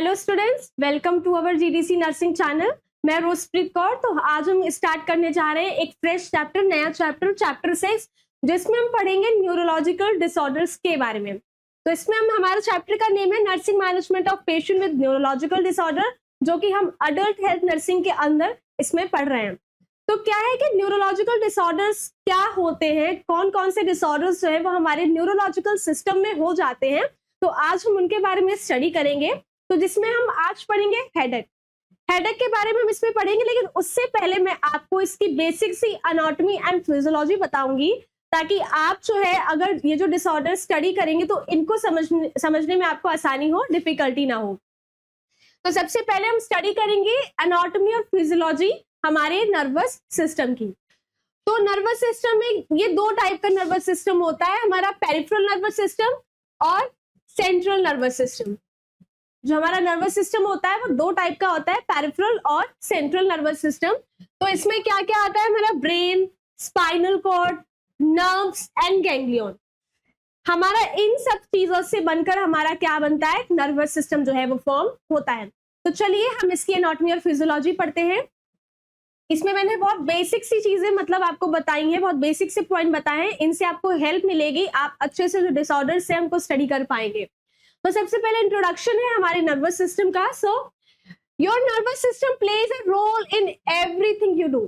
Hello students, welcome to our GDC nursing channel. मैं रोजप्रीत कौर। तो आज हम स्टार्ट करने जा रहे हैं एक फ्रेश चैप्टर, नया चैप्टर 6, जिसमें हम पढ़ेंगे न्यूरोलॉजिकल डिसऑर्डर्स के बारे में। तो इसमें हमारा चैप्टर का नेम है nursing management of patient with neurological disorder, जो कि हम अडल्ट हेल्थ नर्सिंग के अंदर इसमें पढ़ रहे हैं। तो क्या है कि न्यूरोलॉजिकल डिसऑर्डर्स क्या होते हैं, कौन कौन से डिसऑर्डर्स जो है वो हमारे न्यूरोलॉजिकल सिस्टम में हो जाते हैं, तो आज हम उनके बारे में स्टडी करेंगे। तो जिसमें हम आज पढ़ेंगे हेडेक के बारे में हम इसमें पढ़ेंगे, लेकिन उससे पहले मैं आपको इसकी बेसिक सी एनाटॉमी एंड फिजियोलॉजी बताऊंगी, ताकि आप जो है अगर ये जो डिसऑर्डर स्टडी करेंगे तो इनको समझने में आपको आसानी हो, डिफिकल्टी ना हो। तो सबसे पहले हम स्टडी करेंगे एनाटॉमी और फिजियोलॉजी हमारे नर्वस सिस्टम की। तो नर्वस सिस्टम में ये दो टाइप का नर्वस सिस्टम होता है, हमारा पेरिफेरल नर्वस सिस्टम और सेंट्रल नर्वस सिस्टम। जो हमारा नर्वस सिस्टम होता है वो दो टाइप का होता है, पेरिफेरल और सेंट्रल नर्वस सिस्टम। तो इसमें क्या क्या आता है, हमारा brain, spinal cord, nerves and ganglion. हमारा इन सब चीजों से बनकर हमारा क्या बनता है, नर्वस सिस्टम जो है वो फॉर्म होता है। तो चलिए हम इसकी एनाटॉमी और फिजियोलॉजी पढ़ते हैं। इसमें मैंने बहुत बेसिक सी चीजें मतलब आपको बताई हैं, बहुत बेसिक से पॉइंट बताए हैं, इनसे आपको हेल्प मिलेगी, आप अच्छे से जो डिसऑर्डर से हमको स्टडी कर पाएंगे। तो सबसे पहले इंट्रोडक्शन है हमारे नर्वस सिस्टम का। So your nervous system plays a role in everything you do.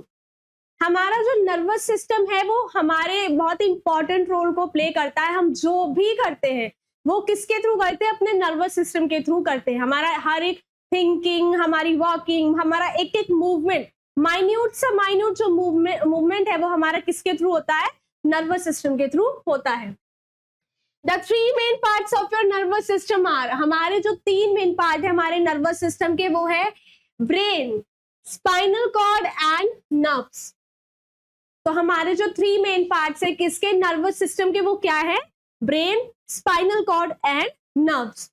हमारा जो नर्वस सिस्टम है वो हमारे बहुत इंपॉर्टेंट रोल को प्ले करता है। हम जो भी करते हैं वो किसके थ्रू करते हैं, अपने नर्वस सिस्टम के थ्रू करते हैं। हमारा हर एक थिंकिंग, हमारी वॉकिंग, हमारा एक एक मूवमेंट, माइन्यूट से माइन्यूट जो मूवमेंट है वो हमारा किसके थ्रू होता है, नर्वस सिस्टम के थ्रू होता है। The three main parts of your nervous system are, हमारे जो तीन मेन पार्ट है हमारे नर्वस सिस्टम के वो है brain, spinal cord and nerves. तो हमारे जो थ्री मेन पार्ट्स है किसके, नर्वस सिस्टम के, वो क्या है, brain, spinal cord and nerves.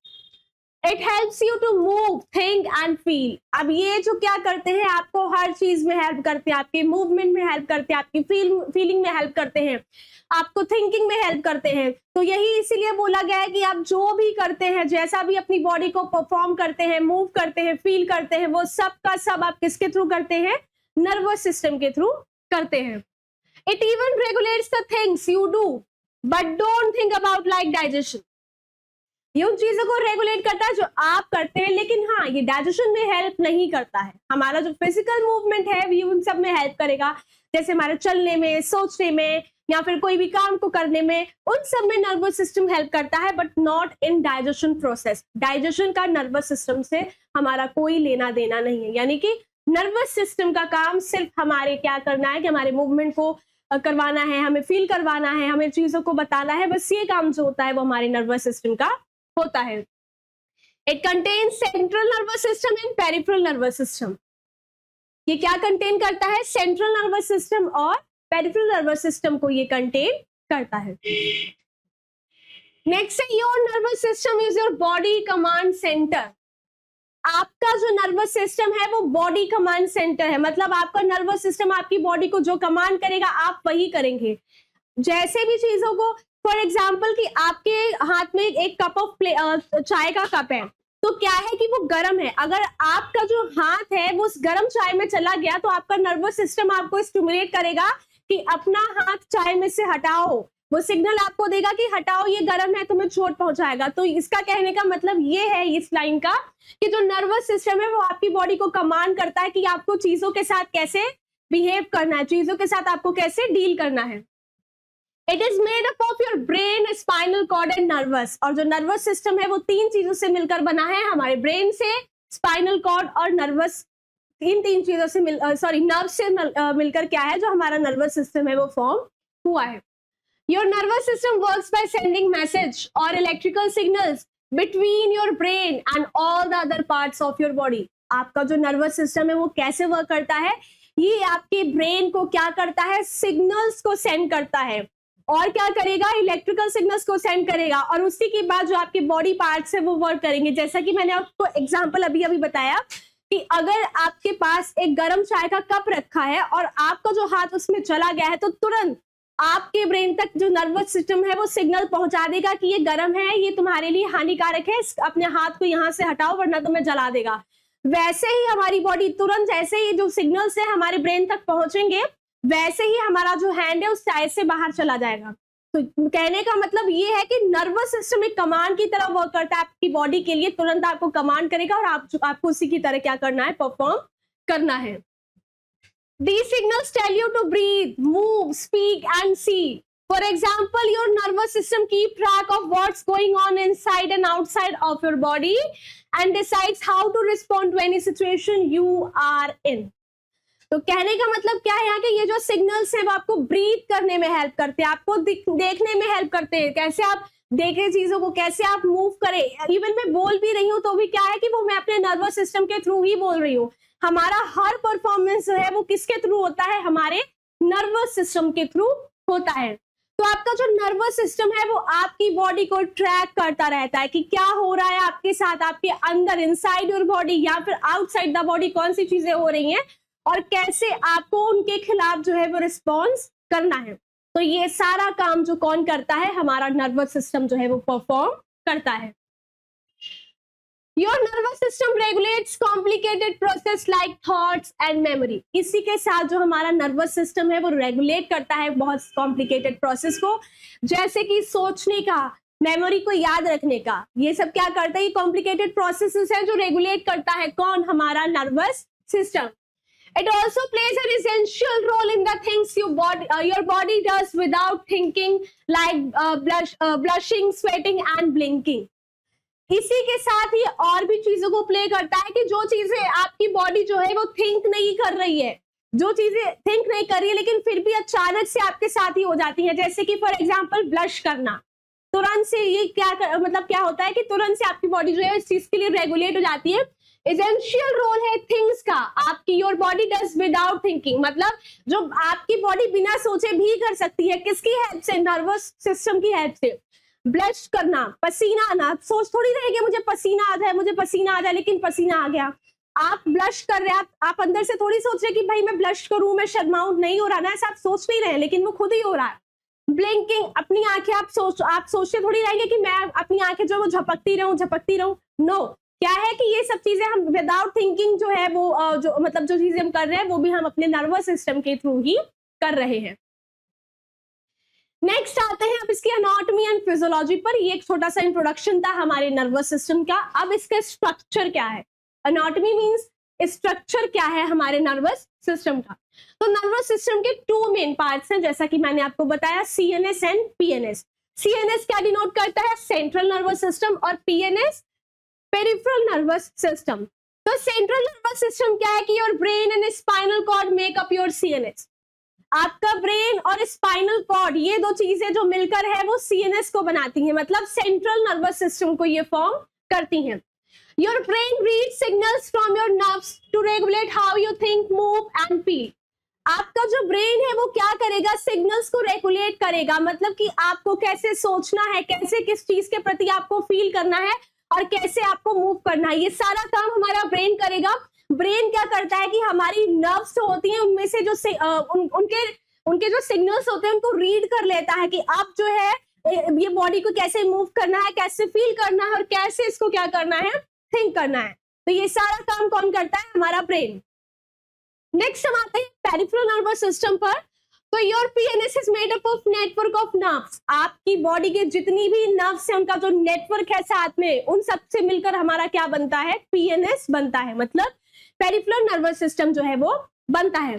It helps you to move, think and feel. अब ये जो क्या करते हैं, आपको हर चीज में हेल्प करते हैं, आपके मूवमेंट में हेल्प करते हैं, आपकी फीलिंग में हेल्प करते हैं, आपको थिंकिंग में हेल्प करते हैं। तो यही इसीलिए बोला गया है कि आप जो भी करते हैं, जैसा भी अपनी बॉडी को परफॉर्म करते हैं, मूव करते हैं, फील करते हैं, वो सब का सब आप किसके थ्रू करते हैं, नर्वस सिस्टम के थ्रू करते हैं। It even regulates the things you do but don't think about, like digestion. ये उन चीजों को रेगुलेट करता है जो आप करते हैं, लेकिन हाँ ये डाइजेशन में हेल्प नहीं करता है। हमारा जो फिजिकल मूवमेंट है ये उन सब में हेल्प करेगा, जैसे हमारे चलने में, सोचने में, या फिर कोई भी काम को करने में, उन सब में नर्वस सिस्टम हेल्प करता है, but not in digestion process. Digestion का नर्वस सिस्टम से हमारा कोई लेना देना नहीं है। यानी कि नर्वस सिस्टम का काम सिर्फ हमारे क्या करना है कि हमारे मूवमेंट को करवाना है, हमें फील करवाना है, हमें चीजों को बताना है, बस ये काम जो होता है वो हमारे नर्वस सिस्टम का होता है। It contains central nervous system and peripheral nervous system. ये क्या कंटेन करता है, सेंट्रल नर्वस सिस्टम और पेरिफेरल नर्वस सिस्टम को ये कंटेन करता है। नेक्स्ट है your nervous system is your body command centre. आपका जो नर्वस सिस्टम है वो बॉडी कमांड सेंटर है, मतलब आपका नर्वस सिस्टम आपकी बॉडी को जो कमांड करेगा आप वही करेंगे। जैसे भी चीजों को, फॉर एग्जाम्पल कि आपके हाथ में एक कप ऑफ चाय का कप है, तो क्या है कि वो गर्म है। अगर आपका जो हाथ है वो उस गर्म चाय में चला गया तो आपका नर्वस सिस्टम आपको स्टिमुलेट करेगा कि अपना हाथ चाय में से हटाओ, वो सिग्नल आपको देगा कि हटाओ, ये गर्म है, तुम्हें चोट पहुंचाएगा। तो इसका कहने का मतलब ये है इस लाइन का कि जो नर्वस सिस्टम है वो आपकी बॉडी को कमांड करता है कि आपको चीजों के साथ कैसे बिहेव करना है, चीजों के साथ आपको कैसे डील करना है। It is made up of your brain, spinal cord and nervous. और जो नर्वस सिस्टम है वो तीन चीजों से मिलकर बना है, हमारे ब्रेन से, स्पाइनल कॉर्ड और नर्वस, इन तीन चीजों से नर्व से मिलकर क्या है, जो हमारा नर्वस सिस्टम है वो फॉर्म हुआ है। Your nervous system works by sending message और electrical signals between your brain and all the other parts of your body. आपका जो नर्वस सिस्टम है वो कैसे वर्क करता है, ये आपके ब्रेन को क्या करता है, सिग्नल्स को सेंड करता है, और क्या करेगा, इलेक्ट्रिकल सिग्नल्स को सेंड करेगा, और उसी के बाद जो आपके बॉडी पार्ट्स है वो वर्क करेंगे। जैसा कि मैंने आपको एग्जांपल अभी बताया कि अगर आपके पास एक गर्म चाय का कप रखा है और आपका जो हाथ उसमें चला गया है तो तुरंत आपके ब्रेन तक जो नर्वस सिस्टम है वो सिग्नल पहुंचा देगा कि ये गर्म है, ये तुम्हारे लिए हानिकारक है, अपने हाथ को यहाँ से हटाओ वरना तुम्हें जला देगा। वैसे ही हमारी बॉडी तुरंत जैसे ही जो सिग्नल्स है हमारे ब्रेन तक पहुंचेंगे, वैसे ही हमारा जो हैंड है उस साइड से बाहर चला जाएगा। तो कहने का मतलब ये है कि नर्वस सिस्टम एक कमांड की तरह वर्क करता है आपकी बॉडी के लिए, तुरंत आपको कमांड करेगा और आपको उसी की तरह क्या करना है, परफॉर्म करना है। These signals tell you to breathe, move, speak and see. For example, your nervous system keep track of what's going on inside and outside of your body and decides how to respond to any situation you are in. तो कहने का मतलब क्या है यहाँ के ये जो सिग्नल्स है वो आपको ब्रीथ करने में हेल्प करते हैं, आपको देखने में हेल्प करते हैं, कैसे आप देखें चीजों को, कैसे आप मूव करें। इवन मैं बोल भी रही हूँ तो भी क्या है कि वो मैं अपने नर्वस सिस्टम के थ्रू ही बोल रही हूँ। हमारा हर परफॉर्मेंस जो है वो किसके थ्रू होता है, हमारे नर्वस सिस्टम के थ्रू होता है। तो आपका जो नर्वस सिस्टम है वो आपकी बॉडी को ट्रैक करता रहता है कि क्या हो रहा है आपके साथ, आपके अंदर इनसाइड योर बॉडी या फिर आउटसाइड द बॉडी कौन सी चीजें हो रही हैं और कैसे आपको उनके खिलाफ जो है वो रिस्पॉन्स करना है। तो ये सारा काम जो कौन करता है, हमारा नर्वस सिस्टम जो है वो परफॉर्म करता है। Your nervous system regulates complicated process like thoughts and memory. इसी के साथ जो हमारा नर्वस सिस्टम है वो रेगुलेट करता है बहुत कॉम्प्लिकेटेड प्रोसेस को, जैसे कि सोचने का, मेमोरी को याद रखने का, ये सब क्या करता है, ये कॉम्प्लिकेटेड प्रोसेसेस है जो रेगुलेट करता है कौन, हमारा nervous system. It also plays an essential role in the things your body does without thinking, like blushing, sweating and blinking. इसी के साथ ही और भी चीजों को प्ले करता है कि जो चीजें आपकी बॉडी जो है वो थिंक नहीं कर रही है, जो चीजें थिंक नहीं कर रही है लेकिन फिर भी अचानक से आपके साथ ही हो जाती है, जैसे कि फॉर एग्जांपल ब्लश करना, तुरंत से ये मतलब क्या होता है कि तुरंत से आपकी बॉडी जो है इस चीज के लिए रेगुलेट हो जाती है। एसेंशियल रोल है थिंग्स का, आपकी your body does without thinking, मतलब जो आपकी बॉडी बिना सोचे भी कर सकती है, किसकी हेल्प से, नर्वस सिस्टम की हेल्प से। ब्लश करना, पसीना आना, सोच थोड़ी रहेगी मुझे पसीना आ जाए, मुझे पसीना आ जाए, लेकिन पसीना आ गया। आप ब्लश कर रहे हैं, आप अंदर से थोड़ी सोच रहे कि भाई मैं ब्लश करूं, मैं शर्माऊं, नहीं हो रहा ना, ऐसा आप सोच नहीं रहे, लेकिन वो खुद ही हो रहा है। ब्लिंकिंग, अपनी आंखें आप सोचते थोड़ी रहेंगे कि मैं अपनी आंखें जो वो झपकती रहूं। नो, क्या है कि ये सब चीजें हम विदाउट थिंकिंग जो है वो जो मतलब जो चीजें हम कर रहे हैं वो भी हम अपने नर्वस सिस्टम के थ्रू ही कर रहे हैं। नेक्स्ट आते हैं अब इसकी एनाटॉमी एंड फिजियोलॉजी पर। ये एक छोटा सा इंट्रोडक्शन था हमारे नर्वस सिस्टम का। अब इसका स्ट्रक्चर क्या है, एनाटॉमी मींस स्ट्रक्चर क्या है हमारे नर्वस सिस्टम का। तो नर्वस सिस्टम के टू मेन पार्ट्स हैं, जैसा कि मैंने आपको बताया, सीएनएस एंड पीएनएस। सीएनएस क्या डिनोट करता है, सेंट्रल नर्वस सिस्टम, और पीएनएस पेरिफेरल नर्वस सिस्टम। तो सेंट्रल नर्वस सिस्टम क्या है कि your brain and spinal cord make up your CNS. आपका ब्रेन और स्पाइनल कॉर्ड, ये दो चीजें जो मिलकर है वो सीएनएस को बनाती हैं, मतलब सेंट्रल नर्वस सिस्टम को ये फॉर्म करती हैं। Your brain read signals from your nerves to regulate how you think, move and feel. आपका जो ब्रेन है वो क्या करेगा, सिग्नल्स को रेगुलेट करेगा, मतलब कि आपको कैसे सोचना है, कैसे किस चीज के प्रति आपको फील करना है और कैसे आपको मूव करना है, ये सारा काम हमारा ब्रेन करेगा। ब्रेन क्या करता है कि हमारी नर्व्स होती हैं उनमें से जो उनके जो सिग्नल्स होते हैं उनको रीड कर लेता है कि अब जो है ये बॉडी को कैसे मूव करना है, कैसे फील करना है और कैसे इसको क्या करना है, थिंक करना है। तो ये सारा काम कौन करता है, हमारा ब्रेन। नेक्स्ट हम आते हैं पेरिफेरल नर्वस सिस्टम पर। तो your PNS is made up of network of nerves. आपकी बॉडी के जितनी भी नर्व्स है उनका जो नेटवर्क है साथ में, उन सब से मिलकर हमारा क्या बनता है, पीएनएस बनता है, मतलब पेरिफेरल नर्वस सिस्टम जो है वो बनता है।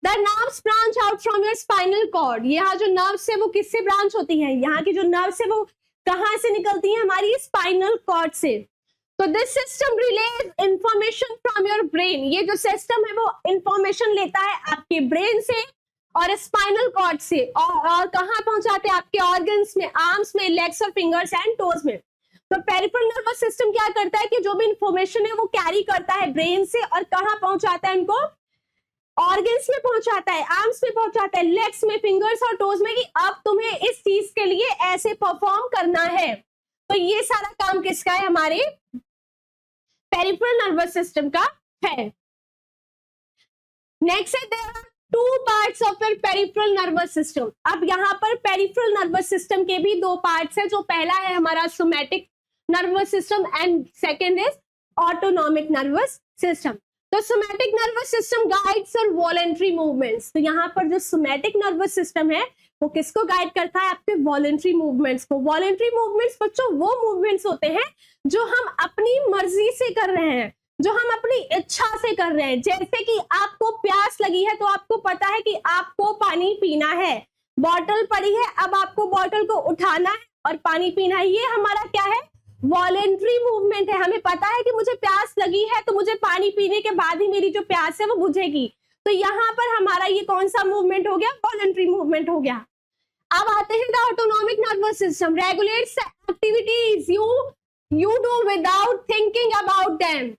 The nerves branch out from your spinal cord. यहाँ जो नर्व्स है वो किससे ब्रांच होती है, यहाँ की जो नर्व्स है वो कहाँ से निकलती है, हमारी स्पाइनल कॉर्ड से। तो this system release information from your brain. ये जो सिस्टम है वो इंफॉर्मेशन लेता है आपके ब्रेन से और स्पाइनल कॉर्ड से, और कहाँ पहुंचाते हैं, आपके ऑर्गन्स में, आर्म्स में, लेग्स और फिंगर्स एंड टोज में। तो पेरिफेरल नर्वस सिस्टम क्या करता है कि जो भी इंफॉर्मेशन है वो कैरी करता है ब्रेन से और कहाँ पहुंचाता है उनको, ऑर्गन्स में पहुंचाता है, आर्म्स में पहुंचाता है, लेग्स में, फिंगर्स और टोज में, कि अब तुम्हें इस चीज के लिए ऐसे परफॉर्म करना है। तो ये सारा काम किसका है, हमारे पेरिफेरल नर्वस सिस्टम का है। नेक्स्ट है two parts of your peripheral nervous system. अब यहाँ पर पेरिफेरल नर्वस सिस्टम के भी दो पार्ट्स है, जो पहला है हमारा somatic nervous system and second is autonomic nervous system. तो सोमैटिक नर्वस सिस्टम गाइड्स और वॉलेंट्री मूवमेंट्स। तो यहाँ पर जो सोमैटिक नर्वस सिस्टम है वो किसको गाइड करता है? आपके वॉलेंट्री मूवमेंट्स को। वॉलेंट्री मूवमेंट्स बच्चों वो मूवमेंट्स होते हैं जो हम अपनी मर्जी से कर रहे हैं, जो हम अपनी इच्छा से कर रहे हैं। जैसे कि आपको प्यास लगी है तो आपको पता है कि आपको पानी पीना है, बॉटल पड़ी है, अब आपको बॉटल को उठाना है और पानी पीना है। ये हमारा क्या है? वॉलेंट्री मूवमेंट है। हमें पता है कि मुझे प्यास लगी है तो मुझे पानी पीने के बाद ही मेरी जो प्यास है वो बुझेगी। तो यहाँ पर हमारा ये कौन सा मूवमेंट हो गया? वॉलेंट्री मूवमेंट हो गया। अब आते हैं the autonomic nervous system regulates activities you do without thinking about them.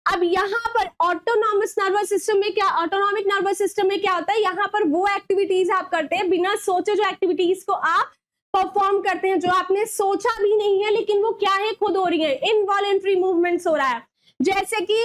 अब यहाँ पर ऑटोनॉमस नर्वस सिस्टम में क्या, ऑटोनॉमिक नर्वस सिस्टम में क्या होता है? यहाँ पर वो एक्टिविटीज आप करते हैं बिना सोचे, जो एक्टिविटीज को आप परफॉर्म करते हैं जो आपने सोचा भी नहीं है, लेकिन वो क्या है? खुद हो रही है। इनवॉलेंट्री मूवमेंट्स हो रहा है, जैसे कि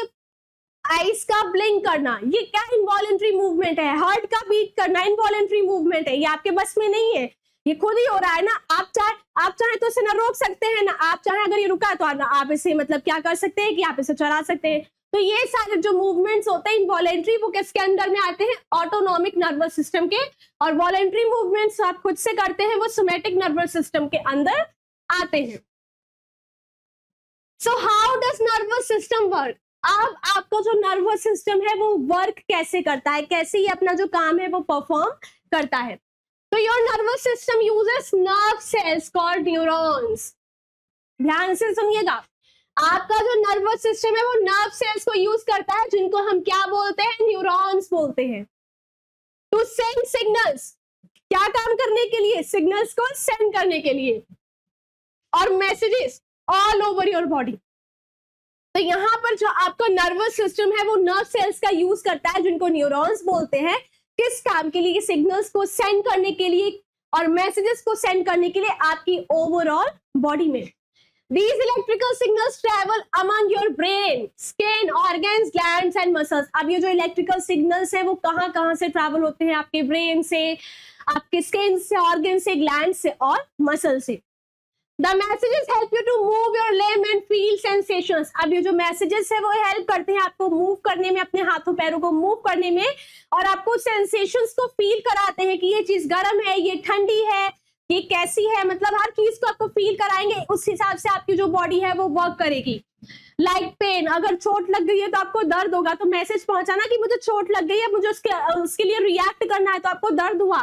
आइस का ब्लिंक करना, ये क्या इनवॉलेंट्री मूवमेंट है? हार्ट का बीट करना इनवॉलेंट्री मूवमेंट है, ये आपके बस में नहीं है, ये खुद ही हो रहा है ना। आप चाहे तो इसे ना रोक सकते हैं ना, आप चाहे अगर ये रुका है तो आप इसे मतलब क्या कर सकते हैं कि आप इसे चला सकते हैं। तो ये सारे जो मूवमेंट्स होते हैं इनवॉलेंट्री, वो किसके अंदर में आते हैं? ऑटोनॉमिक नर्वस सिस्टम के। और वॉलेंट्री मूवमेंट्स आप खुद से करते हैं वो सोमैटिक नर्वस सिस्टम के अंदर आते हैं। So how does nervous system work? अब आपका जो नर्वस सिस्टम है वो वर्क कैसे करता है, कैसे ये अपना जो काम है वो परफॉर्म करता है। तो your nervous system uses nerve cells called neurons. ध्यान से सुनिएगा, आपका जो नर्वस सिस्टम है वो नर्व सेल्स को यूज करता है, जिनको हम क्या बोलते हैं? न्यूरॉन्स बोलते हैं। टू सेंड सिग्नल्स, क्या काम करने के लिए? सिग्नल्स को सेंड करने के लिए, और messages all over your body. तो यहाँ पर जो आपका नर्वस सिस्टम है वो नर्व सेल्स का यूज करता है, जिनको न्यूरॉन्स बोलते हैं। किस काम के लिए? सिग्नल्स को सेंड करने के लिए और मैसेजेस को सेंड करने के लिए आपकी ओवरऑल बॉडी में। These electrical signals travel among your brain, skin, organs, glands and muscles। अब ये जो इलेक्ट्रिकल सिग्नल्स है वो कहाँ कहाँ से ट्रैवल होते हैं? आपके ब्रेन से, आपके स्किन से, ऑर्गन से, ग्लैंड से और मसल से। The messages help you to move your limb and feel sensations। अब ये जो मैसेजेस है वो हेल्प करते हैं आपको मूव करने में, अपने हाथों पैरों को मूव करने में, और आपको सेंसेशंस को फील कराते हैं कि ये चीज गर्म है, ये ठंडी है, ये कैसी है, मतलब हर चीज को आपको फील कराएंगे। उस हिसाब से आपकी जो बॉडी है वो वर्क करेगी। लाइक पेन, अगर चोट लग गई है तो आपको दर्द होगा, तो मैसेज पहुंचाना कि मुझे चोट लग गई है, मुझे उसके लिए रिएक्ट करना है, तो आपको दर्द हुआ।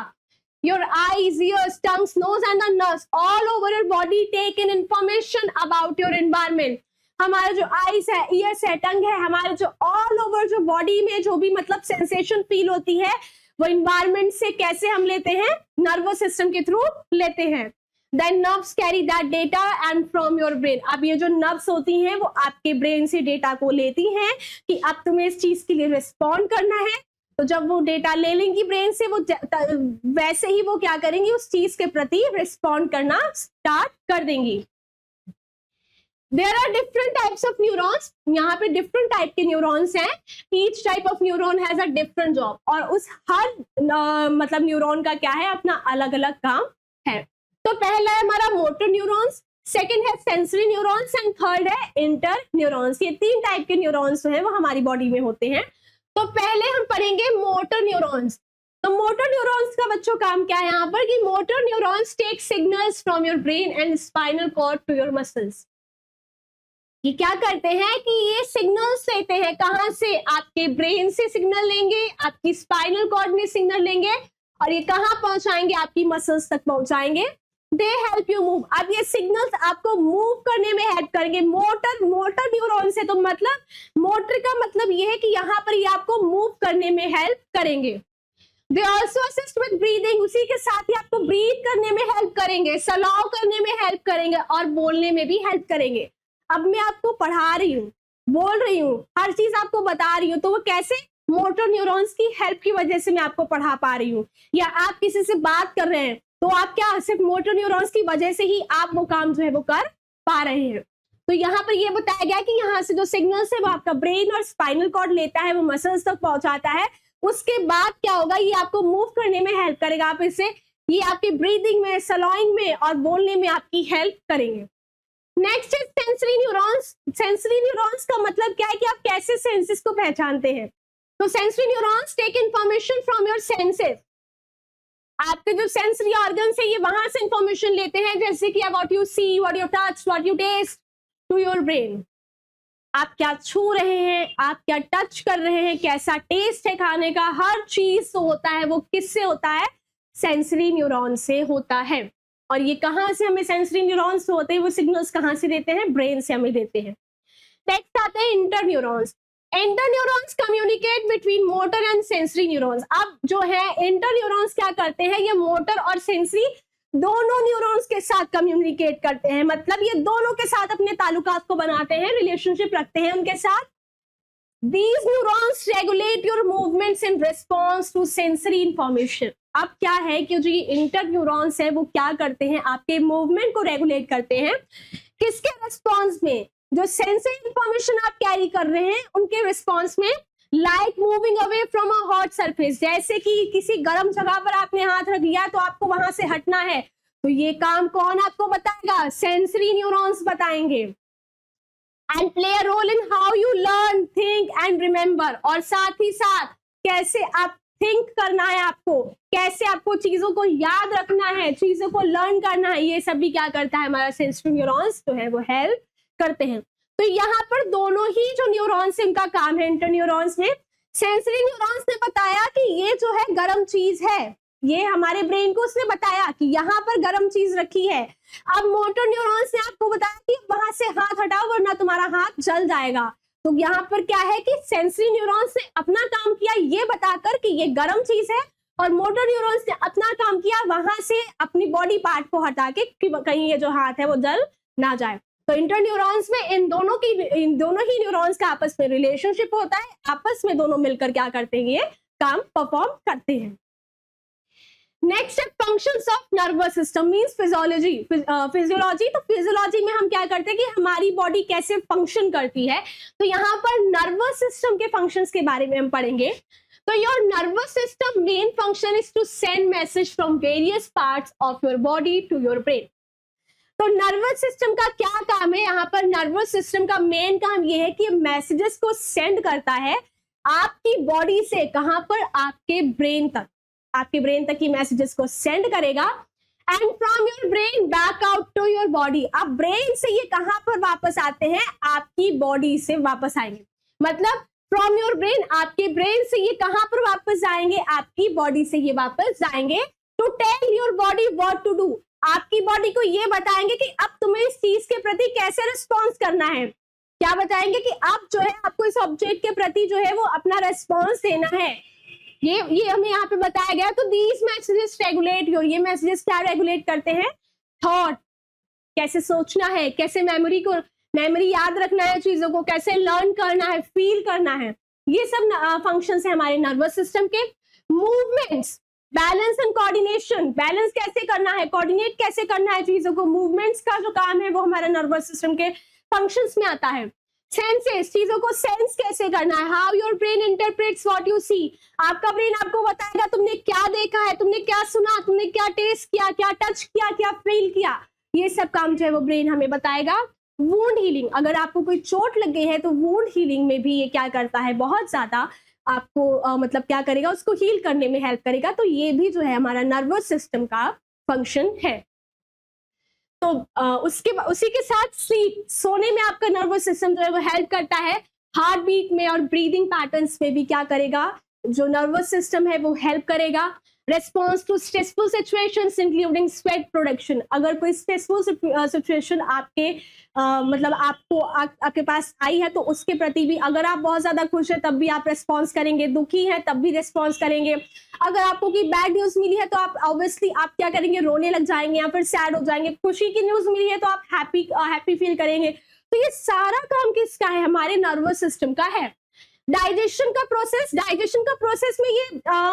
Your eyes, ears, tongues, nose and the nerves all over your body take in information about your environment। हमारा जो आईज है, ईयर्स है, टंग है, हमारे जो ऑल ओवर जो बॉडी में जो भी मतलब सेंसेशन फील होती है वो इन्वायरमेंट से कैसे हम लेते हैं? नर्वस सिस्टम के थ्रू लेते हैं। Then nerves carry that data and from your brain। अब ये जो नर्व्स होती हैं वो आपके ब्रेन से डेटा को लेती हैं कि अब तुम्हें इस चीज के लिए रिस्पॉन्ड करना है। तो जब वो डेटा ले लेंगी ब्रेन से, वो वैसे ही वो क्या करेंगी? उस चीज के प्रति रिस्पॉन्ड करना स्टार्ट कर देंगी। There are different types of neurons। यहाँ पे डिफरेंट टाइप के न्यूरॉन्स हैं। Each type of neuron has a different job। और उस हर मतलब न्यूरॉन का क्या है? अपना अलग अलग काम है। तो पहला है हमारा मोटर न्यूरॉन्स, सेकंड है सेंसरी न्यूरॉन्स एंड थर्ड है इंटर न्यूरॉन्स। ये तीन टाइप के न्यूरॉन्स जो है वो हमारी बॉडी में होते हैं। तो पहले हम पढ़ेंगे मोटर न्यूरॉन्स। तो मोटर न्यूरॉन्स का बच्चों काम क्या है यहाँ पर? कि motor neurons take signals from your brain and spinal cord to your muscles. ये क्या करते हैं कि ये सिग्नल्स लेते हैं, कहाँ से? आपके ब्रेन से सिग्नल लेंगे, आपकी स्पाइनल कॉर्ड में सिग्नल लेंगे, और ये कहाँ पहुंचाएंगे? आपकी मसल्स तक पहुंचाएंगे। They help you move. अब ये सिग्नल्स आपको मूव करने में हेल्प करेंगे। मोटर न्यूरॉन से, तो मतलब मोटर का मतलब ये है कि यहाँ पर ये आपको मूव करने में हेल्प करेंगे। They also assist with breathing. उसी के साथ ही आपको ब्रीथ करने में हेल्प करेंगे, सलाव करने में हेल्प करेंगे और बोलने में भी हेल्प करेंगे। अब मैं आपको पढ़ा रही हूँ, बोल रही हूँ, हर चीज आपको बता रही हूँ, तो वो कैसे? मोटर न्यूरॉन्स की हेल्प की वजह से मैं आपको पढ़ा पा रही हूँ। या आप किसी से बात कर रहे हैं तो आप क्या, सिर्फ मोटर न्यूरॉन्स की वजह से ही आप वो काम जो है वो कर पा रहे हैं। तो यहाँ पर ये बताया गया कि यहाँ से जो सिग्नल्स है वो आपका ब्रेन और स्पाइनल कॉर्ड लेता है, वो मसल्स तक पहुंचाता है। उसके बाद क्या होगा, ये आपको मूव करने में हेल्प करेगा, आप इसे, ये आपकी ब्रीदिंग में, सलॉइंग में और बोलने में आपकी हेल्प करेंगे। Next is sensory neurons. Sensory neurons का मतलब क्या है कि आप कैसे सेंसेस को पहचानते हैं। तो sensory neurons take information from your senses. आपके जो सेंसरी ऑर्गन्स है ये वहां से इंफॉर्मेशन लेते हैं, जैसे कि what you see, what you touch, what you taste, to your brain. आप क्या छू रहे हैं, आप क्या टच कर रहे हैं, कैसा टेस्ट है खाने का, हर चीज तो होता है वो किससे होता है, सेंसरी न्यूरॉन से होता है। और ये कहाँ से हमें सेंसरी न्यूरॉन्स होते हैं, वो सिग्नल्स कहाँ से देते हैं, ब्रेन से हमें देते हैं। नेक्स्ट आते हैं inter neurons. Inter neurons communicate between motor and sensory neurons. अब जो है इंटर न्यूरॉन्स क्या करते हैं, ये मोटर और सेंसरी दोनों न्यूरॉन्स के साथ कम्युनिकेट करते हैं, मतलब ये दोनों के साथ अपने ताल्लुकात को बनाते हैं, रिलेशनशिप रखते हैं उनके साथ। These neurons regulate your movements in response to sensory information। अब क्या है कि जो ये इंटर न्यूरॉन्स है वो क्या करते हैं, आपके मूवमेंट को रेगुलेट करते हैं, किसके रिस्पॉन्स में, जो सेंसरी इंफॉर्मेशन आप कैरी कर रहे हैं उनके रिस्पॉन्स में। Like moving away from a hot surface, जैसे कि किसी गर्म जगह पर आपने हाथ रख लिया तो आपको वहां से हटना है, तो ये काम कौन आपको बताएगा, सेंसरी न्यूरॉन्स बताएंगे। And play a role in how you learn, think and remember, और साथ ही साथ कैसे आप थिंक करना है, आपको कैसे आपको चीजों को याद रखना है, चीजों को लर्न करना है, ये सब भी क्या करता है हमारा सेंसरी न्यूरॉन्स जो है वो हेल्प करते हैं। तो यहाँ पर दोनों ही जो न्यूरॉन्स है इनका काम है इंटर न्यूरॉन्स में। सेंसरी न्यूरॉन्स ने बताया कि ये जो है गर्म चीज है, ये हमारे ब्रेन को उसने बताया कि यहाँ पर गर्म चीज रखी है। अब मोटर न्यूरॉन्स ने आपको बताया कि वहां से हाथ हटाओ वरना तुम्हारा हाथ जल जाएगा। तो यहाँ पर क्या है कि सेंसरी न्यूरॉन्स ने अपना काम किया ये बताकर कि ये गर्म चीज है, और मोटर न्यूरॉन्स ने अपना काम किया वहां से अपनी बॉडी पार्ट को हटा के कि कहीं ये जो हाथ है वो जल ना जाए। तो इंटर न्यूरॉन्स में इन दोनों ही न्यूरॉन्स का आपस में रिलेशनशिप होता है, आपस में दोनों मिलकर क्या करते हैं, ये काम परफॉर्म करते हैं। नेक्स्ट है functions of nervous system means physiology. Physiology, तो फिजियोलॉजी में हम क्या करते हैं कि हमारी बॉडी कैसे फंक्शन करती है, तो यहाँ पर नर्वस सिस्टम के फंक्शंस के बारे में हम पढ़ेंगे। तो your nervous system main function is to send message from various parts of your body to your brain. तो नर्वस सिस्टम का क्या काम है, यहाँ पर नर्वस सिस्टम का मेन काम ये है कि मैसेजेस को सेंड करता है आपकी बॉडी से कहां पर, आपके ब्रेन तक, आपके ब्रेन तक की मैसेजेस को सेंड करेगा। And from your brain back out to your body. अब ब्रेन से ये कहां पर वापस आते हैं, आपकी बॉडी से वापस आएंगे, मतलब फ्रॉम योर ब्रेन, आपके ब्रेन से ये कहां पर वापस जाएंगे, आपकी बॉडी से ये वापस जाएंगे। To tell your body what to do, आपकी बॉडी को ये बताएंगे कि अब तुम्हें इस चीज के प्रति कैसे रिस्पॉन्स करना है। क्या बताएंगे कि अब जो है आपको इस ऑब्जेक्ट के प्रति जो है वो अपना रिस्पॉन्स देना है, ये हमें यहाँ पे बताया गया। तो दीज मैसेजेस रेगुलेट योर, ये मैसेजेस क्या रेगुलेट करते हैं, थॉट, कैसे सोचना है, कैसे मेमोरी याद रखना है, चीजों को कैसे लर्न करना है, फील करना है, ये सब फंक्शंस है हमारे नर्वस सिस्टम के। Movements, balance and coordination, balance कैसे करना है, कोऑर्डिनेट कैसे करना है चीजों को, मूवमेंट्स का जो काम है वो हमारा नर्वस सिस्टम के फंक्शंस में आता है। सेंसेस, चीजों को सेंस कैसे करना है, how your brain interprets what you see, आपका ब्रेन आपको बताएगा तुमने क्या देखा है, तुमने क्या सुना, तुमने क्या टेस्ट किया, क्या टच किया, क्या फील किया, ये सब काम जो है वो ब्रेन हमें बताएगा। वुंड हीलिंग, अगर आपको कोई चोट लग गई है तो वुंड हीलिंग में भी ये क्या करता है, बहुत ज्यादा आपको मतलब क्या करेगा, उसको हील करने में हेल्प करेगा। तो ये भी जो है हमारा नर्वस सिस्टम का फंक्शन है। तो उसी के साथ स्लीप, सोने में आपका नर्वस सिस्टम जो है वो हेल्प करता है। हार्ट बीट में और ब्रीदिंग पैटर्न्स में भी क्या करेगा, जो नर्वस सिस्टम है वो हेल्प करेगा। Response to stressful situations including sweat production, अगर कोई स्ट्रेसफुल सिचुएशन आपके मतलब आपके पास आई है तो उसके प्रति भी, अगर आप बहुत ज्यादा खुश है तब भी आप रेस्पॉन्स करेंगे, दुखी है तब भी रेस्पॉन्स करेंगे। अगर आपको कोई बैड न्यूज मिली है तो आप ऑब्वियसली आप क्या करेंगे, रोने लग जाएंगे या फिर सैड हो जाएंगे। खुशी की न्यूज मिली है तो आप हैप्पी फील करेंगे। तो ये सारा काम किसका है, हमारे नर्वस सिस्टम का है। डाइजेशन का प्रोसेस में ये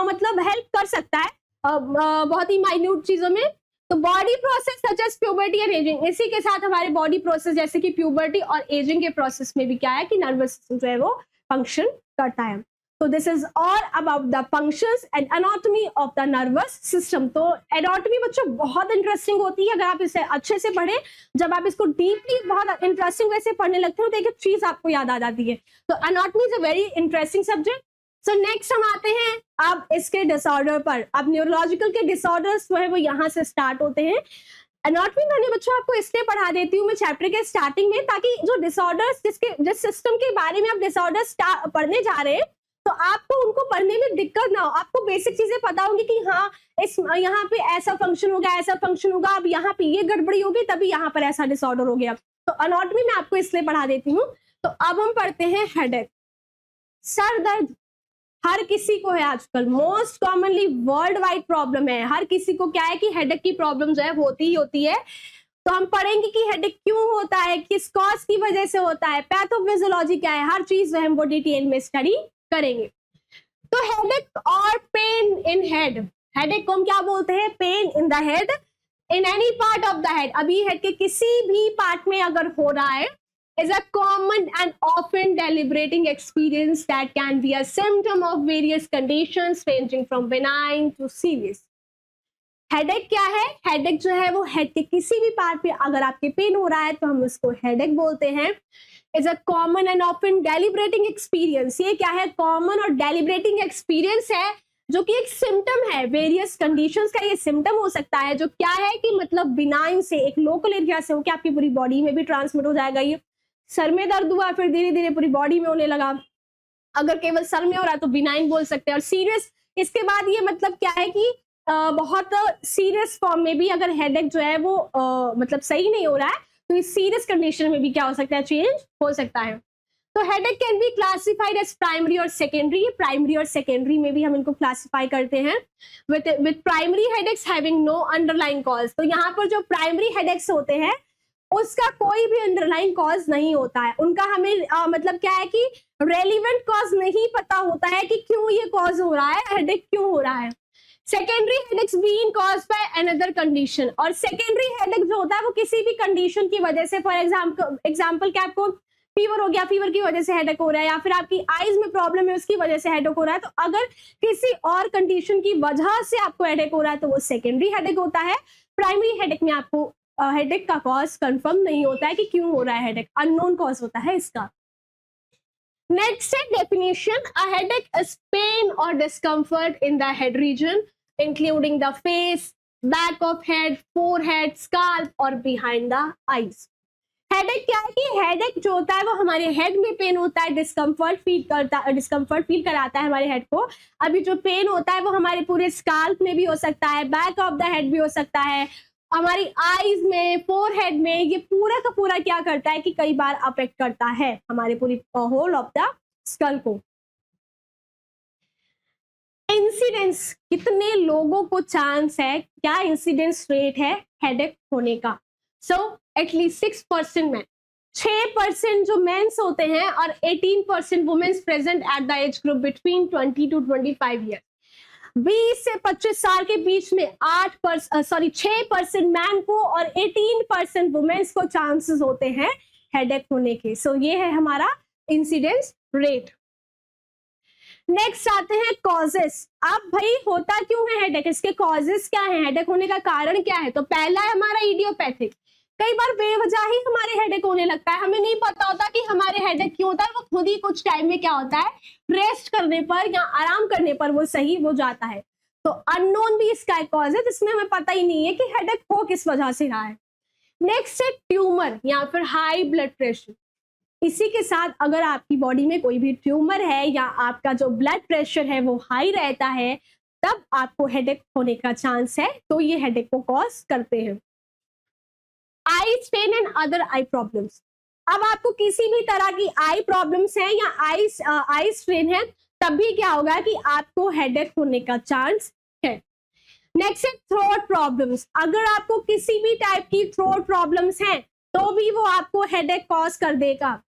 मतलब हेल्प कर सकता है बहुत ही माइन्यूट चीजों में। तो body process such as puberty and ageing, इसी के साथ हमारे बॉडी प्रोसेस जैसे कि प्यूबर्टी और एजिंग के प्रोसेस में भी क्या है कि नर्वस सिस्टम जो है वो फंक्शन करता है। तो this is all about the functions and anatomy of the nervous system. तो एनाटॉमी बच्चों बहुत इंटरेस्टिंग होती है, अगर आप इसे अच्छे से पढ़े, जब आप इसको डीपली बहुत इंटरेस्टिंग वैसे पढ़ने लगते हो तो एक चीज आपको याद आ जाती है। तो anatomy is a very interesting subject. So next हम आते हैं अब इसके डिसऑर्डर पर। अब न्यूरोलॉजिकल के डिसऑर्डर्स जो है वो यहाँ से स्टार्ट होते हैं। एनाटॉमी मैंने बच्चों आपको इसलिए पढ़ा देती हूँ मैं चैप्टर के स्टार्टिंग में, ताकि जो डिसऑर्डर्स जिस सिस्टम के बारे में आप डिसऑर्डर्स पढ़ने जा रहे हैं तो आपको उनको पढ़ने में दिक्कत ना हो, आपको बेसिक चीजें पता होंगी कि हाँ इस यहाँ पे ऐसा फंक्शन होगा, ऐसा फंक्शन होगा, अब यहाँ पे ये गड़बड़ी होगी तभी यहाँ पर ऐसा डिसऑर्डर हो गया। तो एनाटॉमी मैं आपको इसलिए पढ़ा देती हूँ। तो अब हम पढ़ते हैं हेडेक, सर दर्द। हर किसी को है आजकल, most commonly world wide problem है, हर किसी को क्या है कि हेडेक की प्रॉब्लम जो है होती ही होती है। तो हम पढ़ेंगे कि हेडेक क्यों होता है, किस कॉज की वजह से होता है, पैथोफिजियोलॉजी क्या है, हर चीज जो है हम वो डिटेल में स्टडी करेंगे। तो हेडेक और पेन इन हेड, हेडेक को हम क्या बोलते हैं, pen in the head, in any part of the head. अभी हेड के किसी भी पार्ट में अगर हो रहा है, is a common and often deliberating experience that can be a symptom of various conditions ranging from benign to serious. Headache क्या है, हेडेक जो है वो हेड के किसी भी पार्ट पे अगर आपके पेन हो रहा है तो हम उसको हेडेक बोलते हैं। Is a common and often deliberating experience, ये क्या है, कॉमन और डेलिब्रेटिंग एक्सपीरियंस है जो कि एक सिम्टम है, वेरियस कंडीशंस का ये सिम्टम हो सकता है, जो क्या है कि मतलब बिनाइन से एक लोकल एरिया से हो के आपकी पूरी बॉडी में भी ट्रांसमिट हो जाएगा। ये सर में दर्द हुआ फिर धीरे धीरे पूरी बॉडी में होने लगा, अगर केवल सर में हो रहा है तो बिनाइन बोल सकते हैं। और सीरियस इसके बाद ये मतलब क्या है कि बहुत सीरियस फॉर्म में भी अगर हेडेक जो है वो मतलब सही नहीं हो रहा है तो इस सीरियस कंडीशन में भी क्या हो सकता है, चेंज हो सकता है। तो headache can be classified as primary और सेकेंडरी, प्राइमरी और सेकेंडरी में भी हम इनको क्लासिफाई करते हैं। With primary headaches having no underline cause, तो यहाँ पर जो प्राइमरी हेडेक्स होते हैं उसका कोई भी अंडरलाइन कॉज नहीं होता है, उनका हमें मतलब क्या है कि रेलिवेंट कॉज नहीं पता होता है कि क्यों ये कॉज हो रहा है, हेडेक क्यों हो रहा है। Secondary headaches being caused by another condition, और सेकेंडरी हेडेक जो होता है वो किसी भी कंडीशन की वजह से, फॉर एग्जांपल क्या आपको फीवर हो गया, फीवर की वजह से हेडेक हो रहा है, या फिर आपकी आईज में प्रॉब्लम है उसकी वजह से हेडेक हो रहा है। तो अगर किसी और कंडीशन की वजह से आपको हेडेक हो रहा है तो वो सेकेंडरी हेडेक होता है। प्राइमरी हेडेक में आपको हेडेक का कॉज कंफर्म नहीं होता है कि क्यों हो रहा है, हेडेक अननोन कॉज होता है इसका। नेक्स्ट है definition, a headache is pain और discomfort in the head region including the face, back of head, forehead, scalp और बिहाइंड द आईज। हेडेक क्या है कि हेडेक जो होता है वो हमारे हेड में पेन होता है, डिस्कम्फर्ट फील कराता है हमारे हेड को। अभी जो पेन होता है वो हमारे पूरे स्काल्प में भी हो सकता है, बैक ऑफ द हेड भी हो सकता है, हमारी आईज में, फोरहेड में, ये पूरा का पूरा क्या करता है कि कई बार अफेक्ट करता है हमारे पूरी होल ऑफ द स्कल को। इंसिडेंस, कितने लोगों को चांस है, क्या इंसिडेंस रेट है हेडेक होने का। सो एटलीस्ट 6% मैन, 6% जो मेंस होते हैं और 18% womens present at the age group between 20 to 25 year. 20 से 25 साल के बीच में 6% मैन को और 18% वुमेन्स को चांसेस होते हैं हेडेक होने के। सो ये है हमारा इंसिडेंस रेट। नेक्स्ट आते हैं कॉजेस। अब भाई होता क्यों है हेडेक, इसके कॉजेस क्या है, हेडेक होने का कारण क्या है। तो पहला है हमारा इडियोपैथिक, कई बार बेवजह ही हमारे हेडेक होने लगता है, हमें नहीं पता होता कि हमारे हेडेक क्यों होता है, वो खुद ही कुछ टाइम में क्या होता है, रेस्ट करने पर या आराम करने पर वो सही हो जाता है। तो अननोन भी इसका एक कॉज है जिसमें हमें पता ही नहीं है कि हेडेक हो किस वजह से रहा है। नेक्स्ट है ट्यूमर या फिर हाई ब्लड प्रेशर। इसी के साथ अगर आपकी बॉडी में कोई भी ट्यूमर है या आपका जो ब्लड प्रेशर है वो हाई रहता है तब आपको हेडेक होने का चांस है, तो ये हेडेक को कॉज करते हैं। Eye strain and other I problems. अब आपको किसी भी तरह की आई प्रॉब्लम्स है या आई स्ट्रेन है तब भी क्या होगा कि आपको हेडेक होने का चांस है। नेक्स्ट है थ्रोट प्रॉब्लम्स। अगर आपको किसी भी टाइप की थ्रोट प्रॉब्लम्स हैं तो भी वो आपको हेडेक कॉज कर देगा।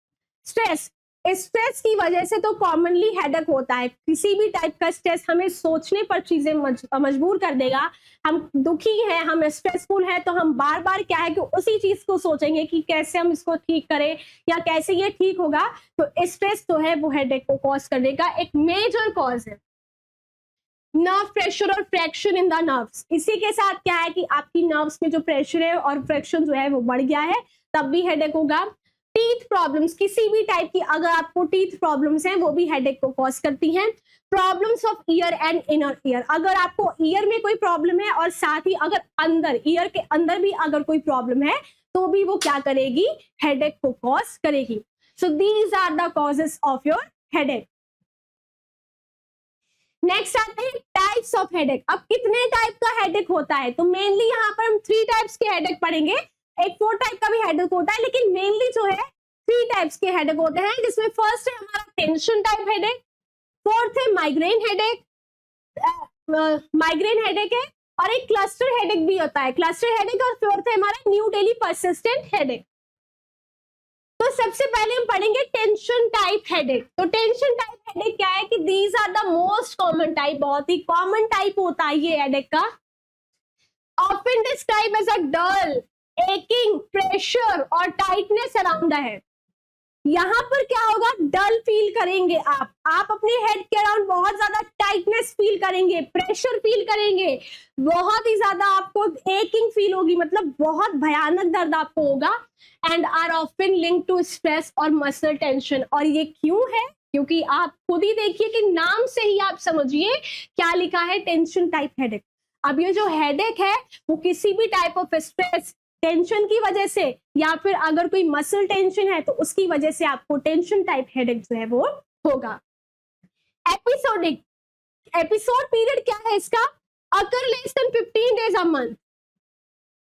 स्ट्रेस, स्ट्रेस की वजह से तो कॉमनली हेडेक होता है। किसी भी टाइप का स्ट्रेस हमें सोचने पर चीजें मजबूर कर देगा। हम दुखी हैं, हम स्ट्रेसफुल हैं, तो हम बार बार क्या है कि उसी चीज को सोचेंगे कि कैसे हम इसको ठीक करें या कैसे ये ठीक होगा। तो स्ट्रेस जो है वो हेडेक को कॉज करने का एक मेजर कॉज है। नर्व प्रेशर और फ्रैक्शन इन द नर्व्स, इसी के साथ क्या है कि आपकी नर्व्स में जो प्रेशर है और फ्रैक्शन जो है वो बढ़ गया है, तब भी हेडेक होगा। टीथ प्रॉब्लम्स, किसी भी टाइप की अगर आपको टीथ प्रॉब्लम्स हैं वो भी हेडेक को कॉज करती हैं। Problems of year and inner ear, अगर आपको ईयर में कोई प्रॉब्लम है और साथ ही अगर अंदर ईयर के अंदर भी अगर कोई प्रॉब्लम है तो भी वो क्या करेगी, हेडेक को कॉज करेगी। So these are the causes of your headache. Next आते हैं टाइप्स ऑफ हेडेक। अब कितने टाइप का हेडेक होता है, तो मेनली यहाँ पर हम 3 टाइप्स के हेडेक पढ़ेंगे। एक 4 टाइप का भी हेडेक होता है, लेकिन मेनली जो है 3 टाइप्स के हेडेक होते हैं, जिसमें फर्स्ट है हमारा टेंशन टाइप हेडेक, फोर्थ है माइग्रेन हेडेक, माइग्रेन हेडेक है, और एक क्लस्टर हेडेक भी होता है, क्लस्टर हेडेक, और फोर्थ है हमारा न्यू डेली परसिस्टेंट हेडेक। तो सबसे पहले हम पढ़ेंगे टेंशन टाइप हेडेक। तो टेंशन टाइप हेडेक क्या है कि these are the most common type, बहुत ही कॉमन टाइप होता है ये हेडेक का। Often describe as a dull, aching, pressure और टाइटनेस अराउंड द हेड। यहाँ पर क्या होगा, डल फील करेंगे आप अपने हेड के अराउंड बहुत ज्यादा टाइटनेस फील करेंगे, प्रेशर फील करेंगे, बहुत ही ज्यादा आपको एकिंग फील होगी, मतलब बहुत भयानक दर्द आपको होगा। And are often link to stress और मसल टेंशन। और ये क्यों है, क्योंकि आप खुद ही देखिए कि नाम से ही आप समझिए क्या लिखा है, टेंशन टाइप हेडेक। अब ये जो हेडेक है वो किसी भी टाइप ऑफ स्ट्रेस, टेंशन की वजह से, या फिर अगर कोई मसल टेंशन है तो उसकी वजह से आपको टेंशन टाइप हेडेक जो है वो होगा। एपिसोडिक, एपिसोड पीरियड क्या है इसका, occur less than 15 days a month.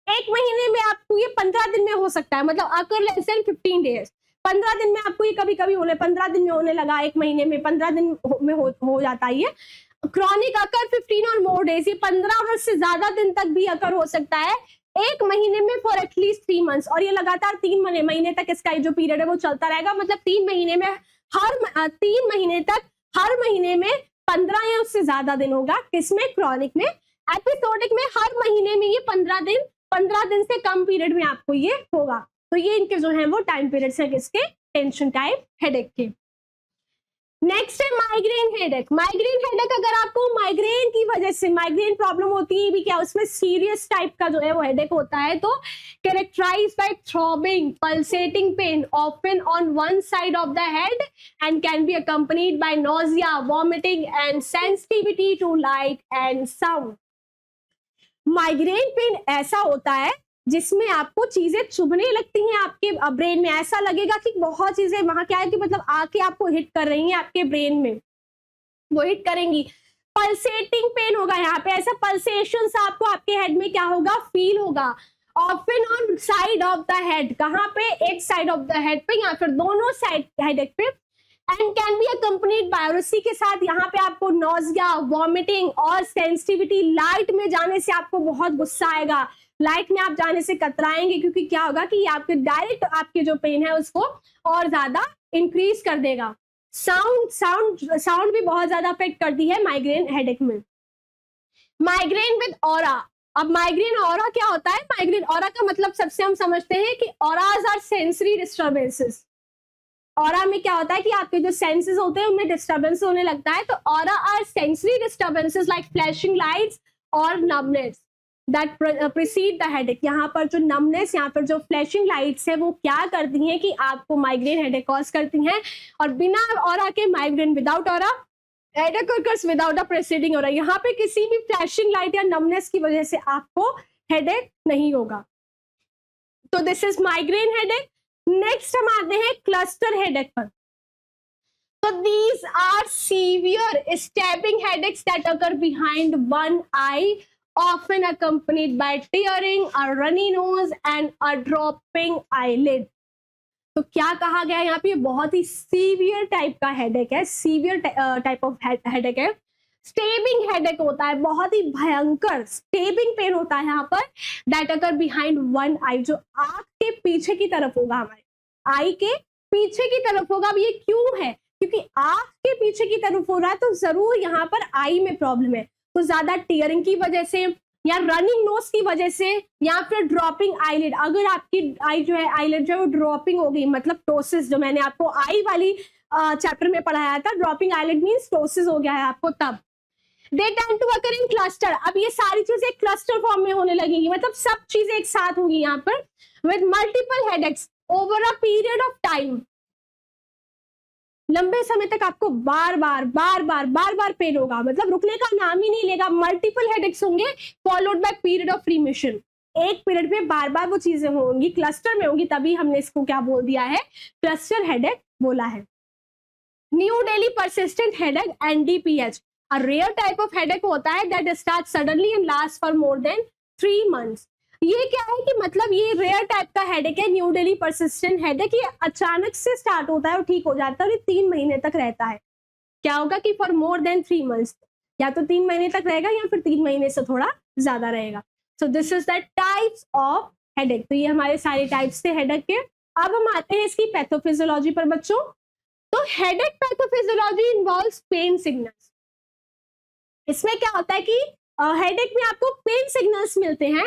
एक महीने में आपको ये 15 दिन में हो सकता है, मतलब अकर लेस देन 15 डेज, 15 दिन में आपको ये कभी कभी होने, 15 दिन में होने लगा, एक महीने में 15 दिन में हो जाता है ये। क्रॉनिक अकर 15 और मोर डेज, ये 15 और से ज्यादा दिन तक भी अकर हो सकता है, एक महीने में फॉर एटलीस्ट 3 मंथ्स, और ये लगातार 3 महीने तक इसका जो पीरियड है वो चलता रहेगा। मतलब 3 महीने में हर 3 महीने तक हर महीने में 15 या उससे ज्यादा दिन होगा, किसमें, क्रॉनिक में। एपिसोडिक में हर महीने में ये 15 दिन से कम पीरियड में आपको ये होगा। तो ये इनके जो है वो टाइम पीरियड्स है किसके, टेंशन टाइप हेडेक के। नेक्स्ट है माइग्रेन हेडेक। माइग्रेन हेडेक अगर आपको माइग्रेन की वजह से माइग्रेन प्रॉब्लम होती है भी क्या, उसमें सीरियस टाइप का जो है वो हेडेक होता है, तो characterised by throbbing pulsating pain often on one side of the head and can be accompanied by nausea, vomiting and sensitivity to light and sound. Migraine pain ऐसा होता है जिसमें आपको चीजें चुभने लगती हैं आपके ब्रेन में, ऐसा लगेगा कि बहुत चीजें वहां क्या है कि मतलब आके आपको हिट कर रही हैं आपके ब्रेन में, वो हिट करेंगी। पल्सेटिंग पेन होगा यहाँ पे, ऐसा पल्सेशन आपको आपके हेड में क्या होगा, फील होगा। Often on side of the head, कहाँ पे, एक साइड ऑफ द हेड पे या फिर दोनों साइड हेडेक पे। And can be accompanied bye, और उसी के साथ यहाँ पे आपको नोजिया, वॉमिटिंग और सेंसिटिविटी, लाइट में जाने से आपको बहुत गुस्सा आएगा, लाइट में आप जाने से कतराएंगे, क्योंकि क्या होगा कि आपके डायरेक्ट आपके जो पेन है उसको और ज्यादा इंक्रीज कर देगा। साउंड भी बहुत ज्यादा अफेक्ट करती है माइग्रेन हेडेक में। Migraine with aura. अब माइग्रेन ऑरा क्या होता है, माइग्रेन ऑरा का मतलब सबसे हम समझते हैं कि ऑराज आर सेंसरी डिस्टर्बेंसेस। ऑरा में क्या होता है कि आपके जो सेंसेस होते हैं उनमें डिस्टर्बेंस होने लगता है, तो aura or sensory disturbances like flashing lights और numbness that precede the headache. यहाँ पर जो नमनेस, यहाँ पर जो फ्लैशिंग लाइट्स है वो क्या करती हैं कि आपको माइग्रेन हेडेक कॉज करती हैं। और बिना ऑरा के migraine, without aura headache occurs without a preceding aura. यहाँ पे किसी भी फ्लैशिंग लाइट या नमनेस की वजह से आपको हेडेक नहीं होगा। तो this is migraine headache. Next हम आते हैं क्लस्टर हेडेक पर। So these are severe stabbing headaches that occur behind one eye, often accompanied by tearing, a runny nose and a dropping eyelid. तो क्या कहा गया यहाँ पे, बहुत ही सीवियर टाइप का हेडेक है, सीवियर टाइप ऑफ हेडेक है। स्टेबिंग हेडेक होता है, बहुत ही भयंकर स्टेबिंग पेन होता है यहाँ पर, दैट अकर बिहाइंड वन आई, जो आंख के पीछे की तरफ होगा, हमारे आई के पीछे की तरफ होगा। अब ये क्यों है? क्योंकि आंख के पीछे की तरफ हो रहा है तो जरूर यहाँ पर आई में प्रॉब्लम है। तो ज्यादा टीयरिंग की वजह से या रनिंग नोज की वजह से या फिर ड्रॉपिंग आईलिड, अगर आपकी आई जो है आईलिड जो है वो ड्रॉपिंग हो गई, मतलब टोसिस, जो मैंने आपको आई वाली चैप्टर में पढ़ाया था, ड्रॉपिंग आईलिड मींस टोसिस हो गया है आपको तब। They tend to occur in cluster. अब ये सारी चीजें क्लस्टर फॉर्म में होने लगेगी, मतलब सब चीजें एक साथ होंगी यहाँ पर, with multiple headaches over a period of time. लंबे समय तक आपको बार बार पेन होगा, मतलब रुकने का नाम ही नहीं लेगा। मल्टीपल हेडेक्स होंगे followed by period of remission. एक पीरियड में बार बार वो चीजें होंगी, क्लस्टर में होंगी, तभी हमने इसको क्या बोल दिया है, क्लस्टर हेडेक बोला है। New daily persistent headache NDPH, a rare type of headache होता है that start suddenly and last for more than 3 months। ये क्या है कि मतलब ये रेयर टाइप का हेडेक है, न्यू डेली परसिस्टेंट हेडेक। ये अचानक से स्टार्ट होता है और ठीक हो जाता है और ये 3 महीने तक रहता है। क्या होगा कि फॉर मोर देन 3 months, या तो 3 महीने तक रहेगा या फिर 3 महीने से थोड़ा ज्यादा रहेगा। सो this is the types of headache. तो ये हमारे सारे टाइप्स थे हेडेक के। अब हम आते हैं इसकी पैथोफिजियोलॉजी पर बच्चों। तो headache pathophysiology involves pain signals. इसमें क्या होता है कि हेडेक में आपको पेन सिग्नल्स मिलते हैं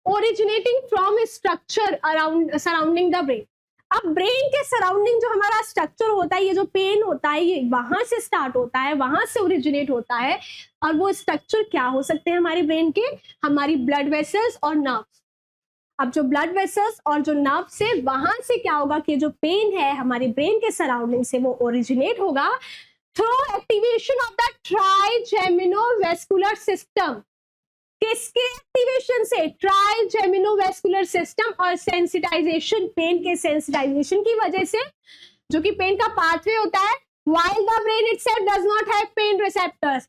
originating from structure around surrounding the brain. अब ब्रेन के सराउंडिंग जो हमारा स्ट्रक्चर होता है, ये जो पेन होता है, ये वहां से स्टार्ट होता है, वहां से ओरिजिनेट होता है। और वो स्ट्रक्चर क्या हो सकते हैं हमारे ब्रेन के, हमारी ब्लड वेसल्स और नर्व्स। अब जो ब्लड वेसल्स और जो नर्व से वहां से क्या होगा कि जो पेन है हमारे ब्रेन के सराउंडिंग से वो ओरिजिनेट होगा through activation of the trigeminovascular system. किसके एक्टिवेशन से? ट्राइजेमिनोवेस्कुलर सिस्टम और सेंसिटाइजेशन, पेन के सेंसिटाइजेशन की वजह से, जो कि पेन का पाथवे होता है। While the brain itself does not have pen receptors,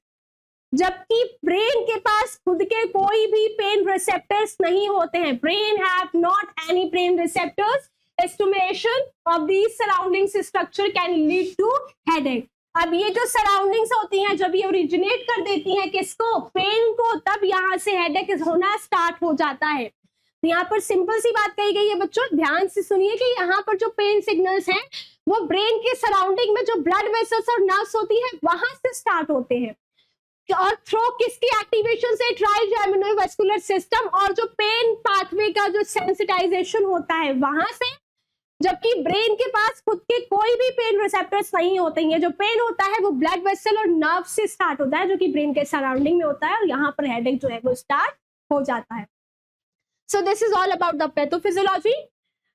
जबकि ब्रेन के पास खुद के कोई भी पेन रिसेप्टर्स नहीं होते हैं। Brain have not any pain receptors, stimulation of these surrounding structure can lead to headache. अब ये जो सराउंडिंग्स होती हैं जब ये ओरिजिनेट कर देती हैं किसको, पेन को, तब यहाँ से हेडेक होना स्टार्ट हो जाता है। तो यहाँ पर सिंपल सी बात कही गई है बच्चों, ध्यान से सुनिए कि यहाँ पर जो पेन सिग्नल्स हैं वो ब्रेन के सराउंडिंग में जो ब्लड वेसल्स और नर्व्स होती है वहां से स्टार्ट होते हैं और थ्रू किसकी एक्टिवेशन से, ट्राइजेमिनोवेस्कुलर सिस्टम और जो पेन पाथवे का जो सेंसिटाइजेशन होता है वहां से। जबकि ब्रेन के पास खुद के कोई भी पेन रिसेप्टर्स नहीं होते हैं। जो पेन होता है वो ब्लड वेसल और नर्व से स्टार्ट होता है, जो कि ब्रेन के सराउंडिंग में होता है, और यहाँ पर हेडेक जो है वो स्टार्ट हो जाता है। So this is all about the pathophysiology.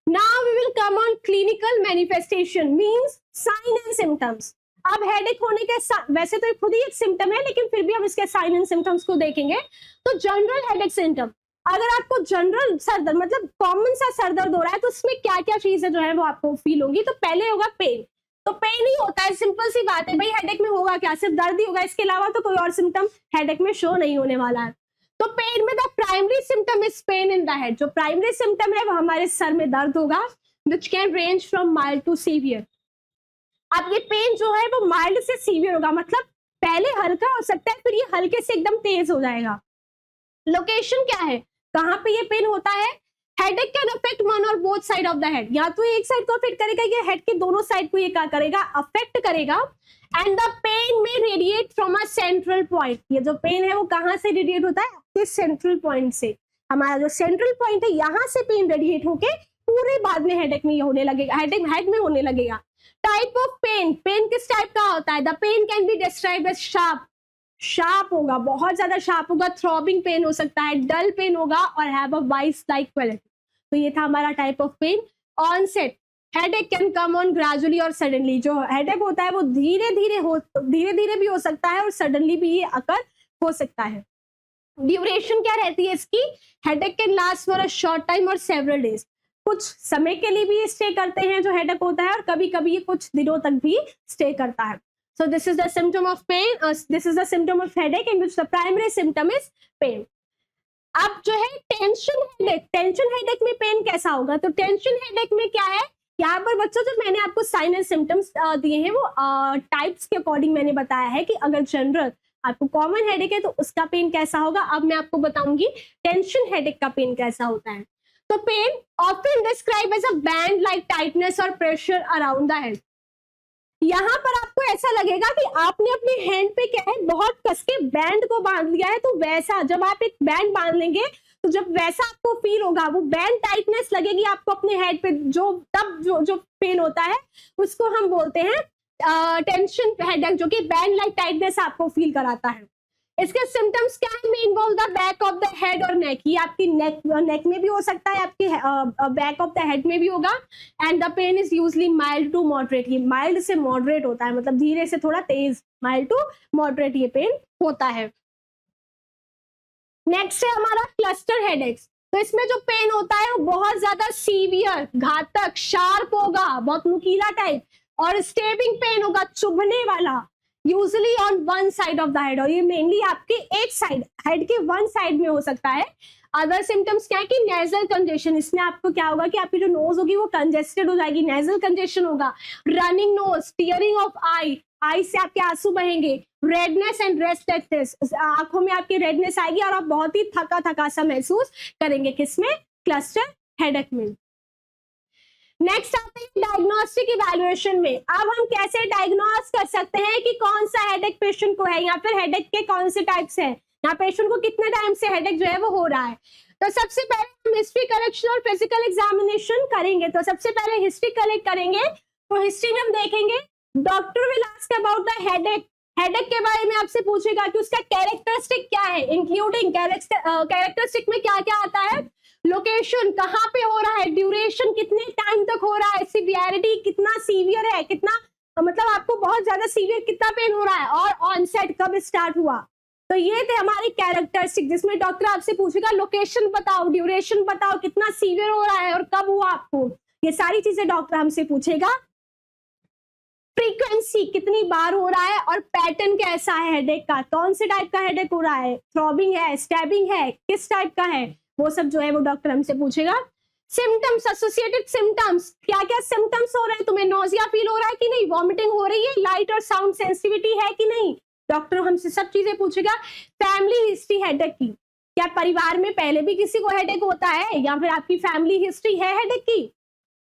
Now we will come on clinical manifestation means sign and symptoms. अब हेडेक होने के वैसे तो खुद ही एक सिम्टम है, लेकिन फिर भी हम इसके साइन एंड सिम्टम्स को देखेंगे। तो जनरल हेडेक सिम्टम, अगर आपको जनरल सर दर्द मतलब कॉमन सा सर दर्द हो रहा है तो उसमें क्या क्या चीजें जो है वो आपको फील होंगी। तो पहले होगा पेन। तो पेन ही होता है, सिंपल सी बात है भाई, हेडेक में होगा क्या, सिर्फ दर्द ही होगा, इसके अलावा तो कोई और सिम्टम हेडेक में शो नहीं होने वाला है। तो पेन में the primary symptom is pain in the head. जो प्राइमरी सिम्टम है वो हमारे सर में दर्द होगा, which can range from mild to severe. अब ये पेन जो है वो माइल्ड से सीवियर होगा, मतलब पहले हल्का हो सकता है, फिर ये हल्के से एकदम तेज हो जाएगा। लोकेशन क्या है, कहाँ पे ये पेन होता है? हेडेक कैन अफेक्ट वन और both side of the head, या तो एक साइड को अफेक्ट करेगा या हेड के दोनों साइड को ये क्या करेगा, अफेक्ट करेगा। एंड द पेन में radiate from a central point. ये जो पेन है वो कहाँ से रेडिएट होता है? आपके सेंट्रल पॉइंट से। हमारा जो सेंट्रल पॉइंट है यहाँ से पेन रेडिएट होके पूरे बाद में हेडेक में होने लगेगा, हेडेक हेड में होने लगेगा। टाइप ऑफ पेन, पेन किस टाइप का होता है? The pain can be described as sharp, sharp होगा, बहुत ज्यादा शार्प होगा। थ्रॉबिंग पेन हो सकता है, डल पेन होगा, और have a vice like quality. तो ये था हमारा type of pain. Onset, headache can come on gradually और सडनली। जो हेडेक होता है वो धीरे धीरे भी हो सकता है और सडनली भी ये अकर हो सकता है। ड्यूरेशन क्या रहती है इसकी? Headache can last for a short time और सेवरल डेज। कुछ समय के लिए भी स्टे करते हैं जो हेडेक होता है, और कभी कभी ये कुछ दिनों तक भी स्टे करता है। So this is the symptom of pain. This is the symptom of headache in which the primary symptom is pain. अब जो है टेंशन हेडेक, टेंशन हेडेक में पेन कैसा होगा? तो टेंशन हेडेक में क्या है, यहाँ पर बच्चों जो मैंने आपको साइन एंड सिम्टम्स दिए हैं वो टाइप्स के अकॉर्डिंग मैंने बताया है कि अगर जनरल आपको कॉमन हेडेक है तो उसका पेन कैसा होगा। अब मैं आपको बताऊंगी टेंशन हेडेक का पेन कैसा होता है। तो pain often describe as a band like tightness और प्रेशर अराउंड द हेड। यहाँ पर आपको ऐसा लगेगा कि आपने अपने हैंड पे क्या है बहुत कस के बैंड को बांध लिया है, तो वैसा जब आप एक बैंड बांध लेंगे तो जब वैसा आपको फील होगा, वो बैंड टाइटनेस लगेगी आपको अपने हेड पे, जो तब जो पेन होता है उसको हम बोलते हैं टेंशन हेडेक, जो कि बैंड लाइक टाइटनेस आपको फील कराता है। इसके सिम्टम्स क्या है? में involve the back of the head और नेक। ये आपकी नेक में भी हो सकता है, आपके बैक ऑफ द हेड में भी होगा। And the pain is usually mild to moderate. ये माइल्ड से मॉडरेट होता है, मतलब धीरे से थोड़ा तेज, माइल्ड टू मॉडरेट ये पेन होता है। नेक्स्ट है हमारा क्लस्टर हेडेक्स। तो इसमें जो पेन होता है वो बहुत ज्यादा सीवियर, घातक, शार्प होगा, बहुत नुकीला टाइप, और स्टेबिंग पेन होगा, चुभने वाला, usually on one side of the head. और ये मेनली आपके एक साइड, हेड के वन साइड में हो सकता है। अदर सिम्टम्स क्या है कि नेजल कंजेशन, इसमें आपको क्या होगा कि आपकी जो नोज होगी वो कंजेस्टेड हो जाएगी, नेजल कंजेशन होगा, रनिंग नोज, टीयरिंग ऑफ आई से आपके आंसू बहेंगे, रेडनेस एंड रेस्टलेसनेस, आंखों में आपकी रेडनेस आएगी और आप बहुत ही थका थका सा महसूस करेंगे। किसमें? क्लस्टर हेडेक में। नेक्स्ट आते हैं डायग्नोस्टिक इवैल्यूएशन में। अब हम कैसे डायग्नोस कर सकते हैं कि कौन सा हेडेक पेशेंट को है, या फिर हेडेक के कौन से टाइप्स हैं, या पेशेंट को कितने टाइम से हेडेक जो है वो हो रहा है। तो सबसे पहले हम हिस्ट्री कलेक्शन और फिजिकल एग्जामिनेशन करेंगे। तो सबसे पहले हिस्ट्री कलेक्ट करेंगे। तो हिस्ट्री में हम देखेंगे, doctor will ask about the headache. Headache के बारे में आपसे पूछेगा कि उसका कैरेक्टरिस्टिक क्या है, इंक्लूडिंग कैरेक्टरिस्टिक में क्या क्या आता है, लोकेशन कहाँ पे हो रहा है, ड्यूरेशन कितने टाइम तक हो रहा है, सिवियरिटी कितना सीवियर है, कितना मतलब आपको बहुत ज्यादा सीवियर कितना पेन हो रहा है, और ऑनसेट कब स्टार्ट हुआ। तो ये थे हमारी कैरेक्टरिस्टिक, जिसमें डॉक्टर आपसे पूछेगा लोकेशन बताओ, ड्यूरेशन बताओ, कितना सीवियर हो रहा है और कब हुआ आपको, ये सारी चीजें डॉक्टर हमसे पूछेगा। फ्रीक्वेंसी कितनी बार हो रहा है, और पैटर्न कैसा है हेडेक का, कौन से टाइप का हेडेक हो रहा है, थ्रॉबिंग है, स्टैबिंग है, किस टाइप का है, वो सब जो है वो डॉक्टर हमसे पूछेगा। सिम्टम्स, एसोसिएटेड सिम्टम्स, क्या क्या सिम्टम्स हो रहे हैं, तुम्हें नोजिया फील हो रहा है कि नहीं, वॉमिटिंग हो रही है, लाइट और साउंड सेंसिटिविटी है कि नहीं, डॉक्टर हमसे सब चीजें पूछेगा। फैमिली हिस्ट्री हेडेक की, क्या परिवार में पहले भी किसी को हेडेक होता है, या फिर आपकी फैमिली हिस्ट्री है हेडेक की।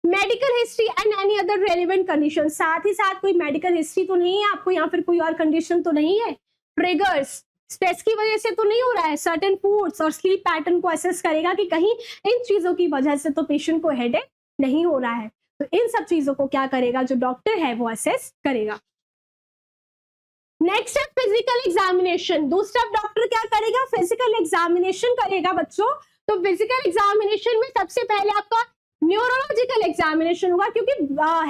Medical history and any other relevant condition, साथ ही साथ कोई मेडिकल हिस्ट्री तो नहीं है आपको, या फिर कोई और कंडीशन तो नहीं है, ट्रिगर्स, स्ट्रेस की वजह से तो नहीं हो रहा है, सर्टेन फूड्स और स्लीप पैटर्न को असेस करेगा कि कहीं इन चीजों की वजह से तो पेशेंट को हेडेक नहीं हो रहा है। तो इन सब चीजों को क्या करेगा जो डॉक्टर है वो असेस करेगा। नेक्स्ट है फिजिकल एग्जामिनेशन। दूसरा डॉक्टर क्या करेगा, फिजिकल एग्जामिनेशन करेगा बच्चों। तो फिजिकल एग्जामिनेशन में सबसे पहले आपका न्यूरोलॉजिकल एग्जामिनेशन होगा, क्योंकि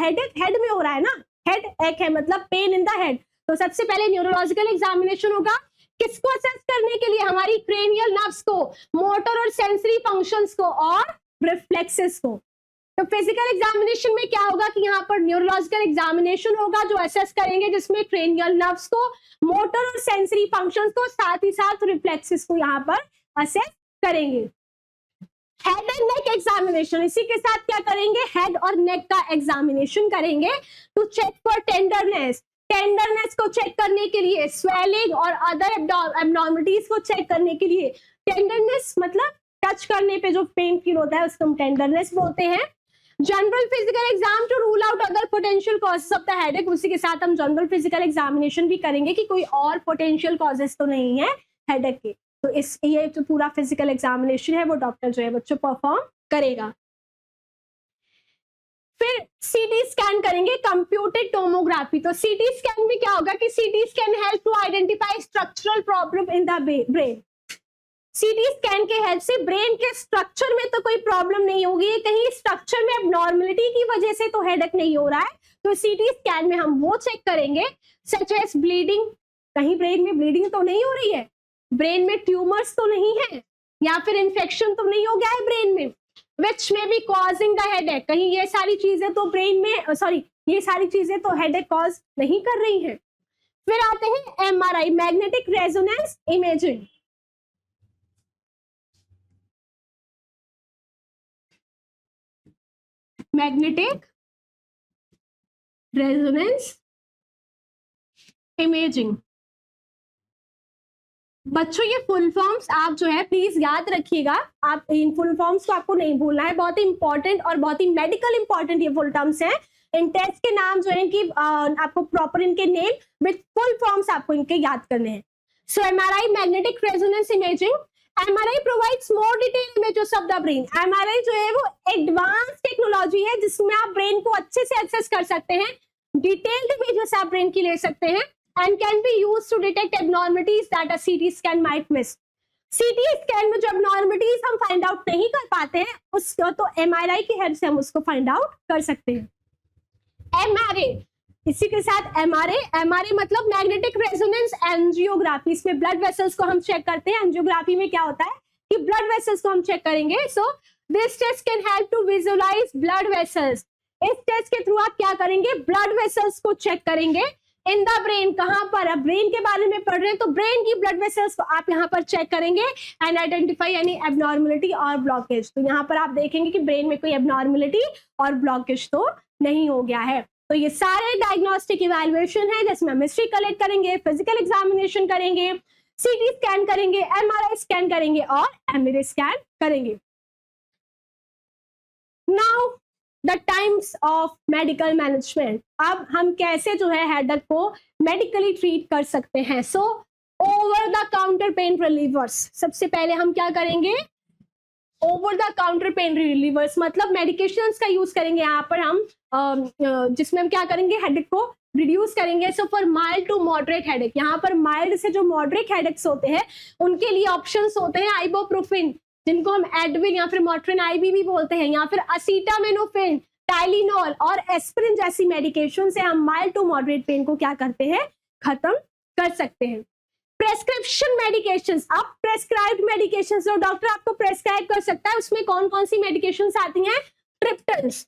हेडेक हेड में हो रहा है ना, हेड एक है मतलब पेन इन द हेड। तो सबसे पहले न्यूरोलॉजिकल एग्जामिनेशन होगा, किसको असेस करने के लिए, हमारी क्रेनियल नर्व्स को, मोटर और सेंसरी फंक्शंस को, और रिफ्लेक्सेस को। तो फिजिकल एग्जामिनेशन में क्या होगा कि यहाँ पर न्यूरोलॉजिकल एग्जामिनेशन होगा जो असेस करेंगे, जिसमें क्रेनियल नर्व्स को, मोटर और सेंसरी फंक्शंस को, साथ ही साथ रिफ्लेक्सेस को यहाँ पर असेस करेंगे। हेड एंड नेक एग्जामिनेशन, इसी के साथ क्या करेंगे, हेड और नेक का एग्जामिनेशन करेंगे to check for tenderness, tenderness को चेक करने के लिए, स्वेलिंग और अदर एब्नॉर्मलिटीज को चेक करने के लिए। टेंडरनेस मतलब टच करने पे जो पेन फील होता है उसको हम टेंडरनेस बोलते हैं। General physical exam to rule out other potential causes of the headache, उसी के साथ हम जनरल फिजिकल एग्जामिनेशन भी करेंगे कि कोई और पोटेंशियल कॉजेस तो नहीं है हेडेक के। तो इस ये जो पूरा फिजिकल एग्जामिनेशन है वो डॉक्टर जो है बच्चों परफॉर्म करेगा। फिर सीटी स्कैन करेंगे, कंप्यूटेड टोमोग्राफी। तो सीटी स्कैन में क्या होगा कि CT scan help to identify structural problem in the brain. CT scan के हेल्प से ब्रेन के स्ट्रक्चर में तो कोई प्रॉब्लम नहीं होगी, कहीं स्ट्रक्चर में एब्नॉर्मलिटी की वजह से तो हेडेक नहीं हो रहा है। तो सीटी स्कैन में हम वो चेक करेंगे, सच एज ब्लीडिंग, कहीं ब्रेन में ब्लीडिंग तो नहीं हो रही है, ब्रेन में ट्यूमर्स तो नहीं है, या फिर इन्फेक्शन तो नहीं हो गया है ब्रेन में, विच में बी कॉजिंग द हेडेक, कहीं ये सारी चीजें तो ब्रेन में ये सारी चीजें तो हेडेक कॉज नहीं कर रही हैं। फिर आते हैं MRI, magnetic resonance imaging. Magnetic resonance imaging बच्चों ये फुल फॉर्म्स आप जो है प्लीज याद रखिएगा, आप इन फुल फॉर्म्स को आपको नहीं भूलना है, बहुत ही इंपॉर्टेंट और बहुत ही मेडिकल इंपॉर्टेंट ये फुल टर्म्स हैं। इन टेस्ट के नाम जो है कि आपको प्रॉपर इनके नेम विथ फुल फॉर्म्स आपको इनके याद करने हैं। So MRI magnetic resonance imaging, MRI provides more detail images of the brain. MRI जो है वो एडवांस टेक्नोलॉजी है जिसमें आप ब्रेन को अच्छे से एक्सेस कर सकते हैं, डिटेल्ड इमेजेस आप ब्रेन की ले सकते हैं and can be used to detect abnormalities that a CT scan might miss. CT scan में जो abnormalities हम फाइंड आउट नहीं कर पाते हैं उसको तो MRI की हेल्प से हम उसको फाइंड आउट कर सकते हैं। MRA, इसी के साथ MRA मतलब मैग्नेटिक रेजोनेंस एंजियोग्राफी, इसमें ब्लड वेसल्स को हम चेक करते हैं। एंजियोग्राफी में क्या होता है कि ब्लड वेसल्स को हम चेक करेंगे। So this test can help to visualise blood vessels. इस टेस्ट के थ्रू आप क्या करेंगे, ब्लड वेसल्स को चेक करेंगे इन द ब्रेन। कहां पर, अब ब्रेन के बारे में पढ़ रहे हैं तो ब्रेन की ब्लड वेसल्स को आप यहाँ पर चेक करेंगे एंड आइडेंटिफाई एनी एबनॉर्मलिटी और ब्लॉकेज। तो यहाँ पर आप देखेंगे कि ब्रेन में कोई एबनॉर्मलिटी और ब्लॉकेज तो नहीं हो गया है। तो ये सारे डायग्नोस्टिक इवैल्यूएशन है जिसमें हम हिस्ट्री कलेक्ट करेंगे, फिजिकल एग्जामिनेशन करेंगे, सीटी स्कैन करेंगे, एमआरआई स्कैन करेंगे और एमआरआई स्कैन करेंगे। Now the times of medical management, अब हम कैसे जो है हेडेक को मेडिकली ट्रीट कर सकते हैं। So over the counter pen relievers, सबसे पहले हम क्या करेंगे, over the counter pen relievers मतलब मेडिकेशंस का यूज करेंगे यहाँ पर हम, जिसमें हम क्या करेंगे, हेडेक को रिड्यूस करेंगे। So for mild to moderate headache, यहाँ पर माइल्ड से जो मॉडरेट हेडेक्स होते हैं उनके लिए ऑप्शंस होते हैं आइबोप्रोफिन, जिनको हम एडविल या फिर मोट्रिन आईवी भी बोलते हैं, या फिर असीटामिनोफेन, टाइलिनॉल और एस्पिरिन जैसी मेडिकेशन से हम माइल्ड टू मॉडरेट पेन को क्या करते हैं, खत्म कर सकते हैं। प्रेस्क्रिप्शन मेडिकेशंस, अब प्रेस्क्राइब्ड मेडिकेशंस जो डॉक्टर आपको प्रेस्क्राइब कर सकता है उसमें कौन कौन सी मेडिकेशंस आती हैं, ट्रिप्टन्स।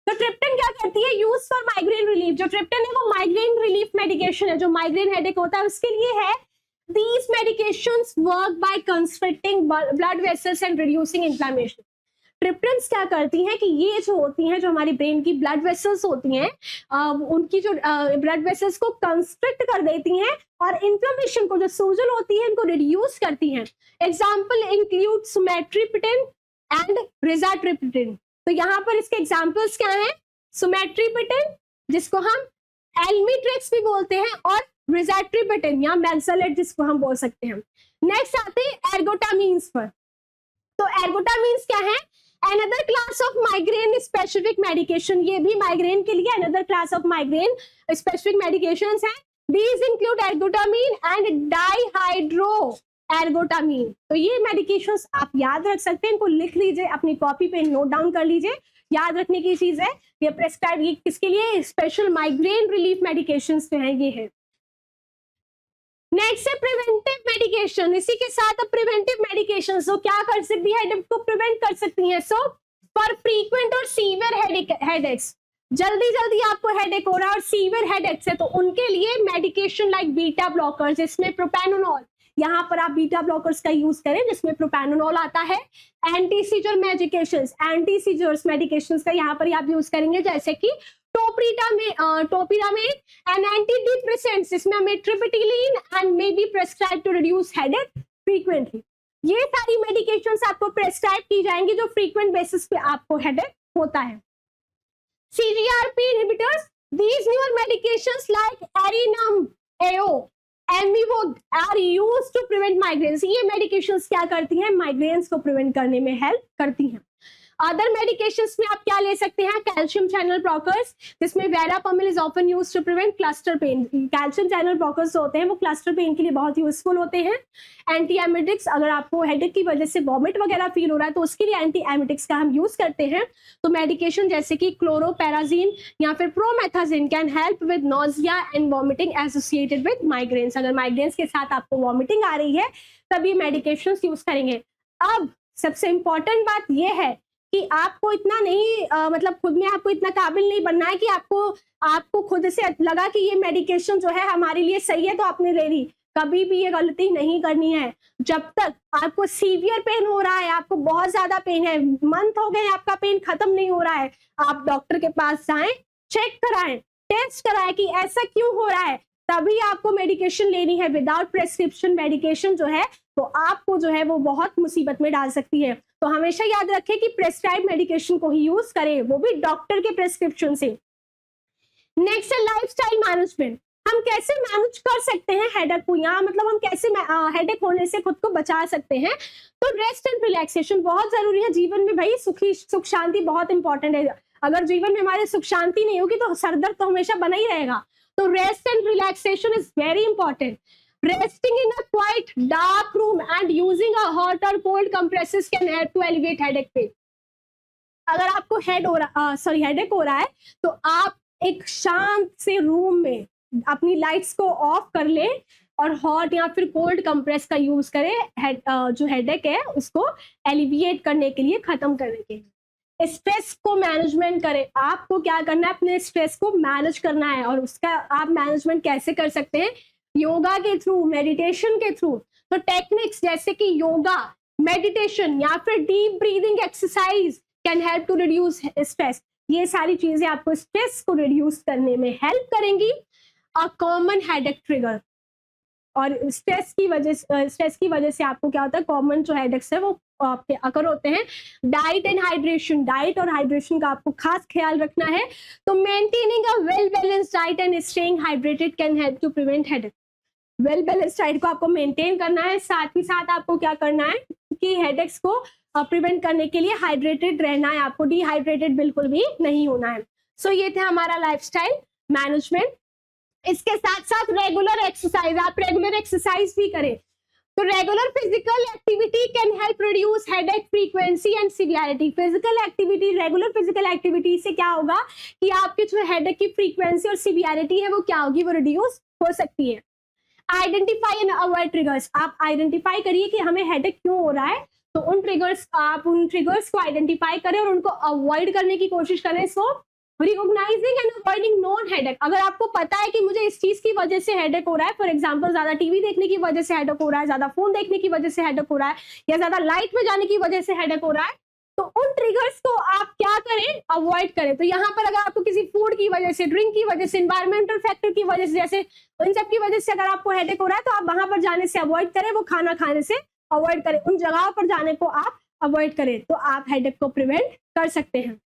तो ट्रिप्टन क्या करती है, यूज फॉर माइग्रेन रिलीफ। जो ट्रिप्टन है वो माइग्रेन रिलीफ मेडिकेशन है, जो माइग्रेन हेडेक होता है उसके लिए है। These medications work by constricting blood vessels and reducing inflammation. ट्रिप्टन्स क्या करती हैं कि ये जो होती हैं, जो हमारी ब्रेन की ब्लड वेसल्स होती हैं, उनकी जो ब्लड वेसल्स को कंस्ट्रिक्ट कर देती हैं और इन्फ्लेमेशन को, जो सूजन होती है, इनको रिड्यूस करती हैं। Example include sumatriptan and rizatriptan. तो यहाँ पर इसके एग्जाम्पल्स क्या हैं, सुमेट्रिप्टेन जिसको हम एल्मीट्रिक्स भी बोलते हैं और रिजाट्रिप्टेन या मेल्सलेट जिसको हम बोल सकते हैं। नेक्स्ट आते हैं एर्गोटामीन्स पर। तो एर्गोटामीन्स क्या है, another class of migraine specific medication, ये भी माइग्रेन के लिए another class of migraine specific medications हैं। These include ergotamine and dihydro ergotamine. तो ये मेडिकेशंस आप याद रख सकते हैं, इनको लिख लीजिए, अपनी कॉपी पे नोट डाउन कर लीजिए, याद रखने की चीज है। ये प्रेस्क्राइब, ये किसके लिए, स्पेशल माइग्रेन रिलीफ मेडिकेशंस जो है ये है। नेक्स्ट है प्रिवेंटिव मेडिकेशन। इसी के साथ अब प्रिवेंटिव मेडिकेशन तो क्या कर सकती है, हेडेक को प्रिवेंट कर सकती है। सो फॉर फ्रीक्वेंट और सीवियर हेडेक्स, जल्दी जल्दी आपको हेडेक हो रहा है और सीवियर हेडेक्स है तो उनके लिए मेडिकेशन लाइक बीटा ब्लॉकर्स, जिसमें प्रोपेनोनॉल, यहाँ पर आप बीटा ब्लॉकर्स का यूज करें जिसमें प्रोपेनोनॉल आता है। Anti seizure medications, anti seizures medications का यहाँ पर आप यूज करेंगे, जैसे कि टोपिरामेड एंड एंटीडिप्रेसेंट्स, इसमें amitriptyline and may be prescribe to reduce headache frequently. ये सारी मेडिकेशंस आपको प्रेस्क्राइब की जाएंगी जो फ्रीक्वेंट बेसिस पे आपको हेडेक होता है। CGRP inhibitors, these newer medications like Arinum, AO, Amivod are used to prevent migraines. ये medications क्या करती हैं, migraines को prevent करने में help करती हैं। अदर मेडिकेशंस में आप क्या ले सकते हैं, कैल्शियम चैनल ब्लॉकर्स, जिसमें verapamil is often used to prevent cluster pain. Calcium channel blockers होते हैं वो क्लस्टर पेन के लिए बहुत यूजफुल होते हैं। एंटी एमिटिक्स, अगर आपको हेडेक की वजह से वॉमिट वगैरह फील हो रहा है तो उसके लिए एंटी एमिटिक्स का हम यूज करते हैं। तो मेडिकेशन जैसे कि क्लोरोपेराजीन या फिर promethazine can help with nausea and vomiting associated with migraines. अगर माइग्रेन्स के साथ आपको वॉमिटिंग आ रही है तब ये मेडिकेशन यूज करेंगे। अब सबसे इंपॉर्टेंट बात यह है कि आपको इतना नहीं मतलब खुद में आपको इतना काबिल नहीं बनना है कि आपको खुद से लगा कि ये मेडिकेशन जो है हमारे लिए सही है तो आपने ले ली। कभी भी ये गलती नहीं करनी है। जब तक आपको सीवियर पेन हो रहा है, आपको बहुत ज्यादा पेन है, मंथ हो गए आपका पेन खत्म नहीं हो रहा है, आप डॉक्टर के पास जाएं, चेक कराएं, टेस्ट कराएं कि ऐसा क्यों हो रहा है। तभी आपको मेडिकेशन लेनी है। विदाउट प्रेस्क्रिप्शन मेडिकेशन जो है तो आपको जो है वो बहुत मुसीबत में डाल सकती है। तो हमेशा याद रखें कि प्रेस्क्राइब मेडिकेशन को ही यूज करें, वो भी डॉक्टर के प्रेस्क्रिप्शन से। नेक्स्ट है लाइफस्टाइल मैनेजमेंट। हम कैसे मैनेज कर सकते हैं हेडेक को, यहाँ मतलब हम कैसे हेडेक होने से खुद को बचा सकते हैं। तो रेस्ट एंड रिलैक्सेशन बहुत जरूरी है जीवन में भाई। सुख शांति बहुत इंपॉर्टेंट है। अगर जीवन में हमारे सुख शांति नहीं होगी तो सरदर्द तो हमेशा बना ही रहेगा। तो rest and relaxation is very important. Resting in a quiet, dark room and using a hot or cold compresses can help to elevate headache pain. अगर आपको हेडेक हो रहा है तो आप एक शांत से रूम में अपनी लाइट्स को ऑफ कर ले और हॉट या फिर कोल्ड कंप्रेस का यूज करें जो हेडेक है उसको एलिविएट करने के लिए, खत्म करने के लिए। स्ट्रेस को मैनेजमेंट करें। आपको क्या करना है, अपने स्ट्रेस को मैनेज करना है। और उसका आप मैनेजमेंट कैसे कर सकते हैं, योगा के थ्रू, मेडिटेशन के थ्रू। तो टेक्निक्स जैसे कि योगा, मेडिटेशन या फिर deep breathing exercise can help to reduce stress. ये सारी चीजें आपको स्ट्रेस को रिड्यूस करने में हेल्प करेंगी। अ कॉमन हेडेक ट्रिगर, और स्ट्रेस की वजह से आपको क्या होता है, कॉमन जो हेडेक्स है वो आपके अकर होते हैं। डाइट एंड हाइड्रेशन, डाइट और हाइड्रेशन का आपको खास ख्याल रखना है। तो maintaining a well balanced diet and staying hydrated can help to prevent headache. Well balanced diet को आपको मेंटेन करना है, साथ ही साथ आपको क्या करना है कि हेडेक्स को प्रिवेंट करने के लिए हाइड्रेटेड रहना है। आपको डिहाइड्रेटेड बिल्कुल भी नहीं होना है। सो ये था हमारा लाइफस्टाइल मैनेजमेंट। इसके साथ साथ रेगुलर एक्सरसाइज, आप रेगुलर एक्सरसाइज भी करें। तो regular physical activity can help reduce headache frequency and severity. Physical activity, regular physical activity से क्या होगा कि आपकी जो हेडेक की फ्रीक्वेंसी और सिवियरिटी है वो क्या होगी, वो रिड्यूस हो सकती है। आइडेंटिफाई एंड अवॉइड ट्रिगर्स, आप आइडेंटिफाई करिए कि हमें हेडेक क्यों हो रहा है। तो उन ट्रिगर्स को आइडेंटिफाई करें और उनको अवॉइड करने की कोशिश करें। So recognising and avoiding non headache, अगर आपको पता है कि मुझे इस चीज की वजह से हेडेक हो रहा है, फॉर एग्जांपल ज्यादा टीवी देखने की वजह से हेडेक हो रहा है, ज्यादा फोन देखने की वजह से हेडेक हो रहा है, या ज्यादा लाइट में जाने की वजह से हेडेक हो रहा है, तो उन ट्रिगर्स को आप क्या करें, अवॉइड करें। तो यहाँ पर अगर आपको किसी फूड की वजह से, ड्रिंक की वजह से, इन्वायरमेंटल फैक्टर की वजह से, जैसे इन सब की वजह से अगर आपको हेडेक हो रहा है तो आप वहां पर जाने से अवॉइड करें, वो खाना खाने से अवॉइड करें, उन जगहों पर जाने को आप अवॉइड करें, तो आप हेडेक को प्रिवेंट कर सकते हैं।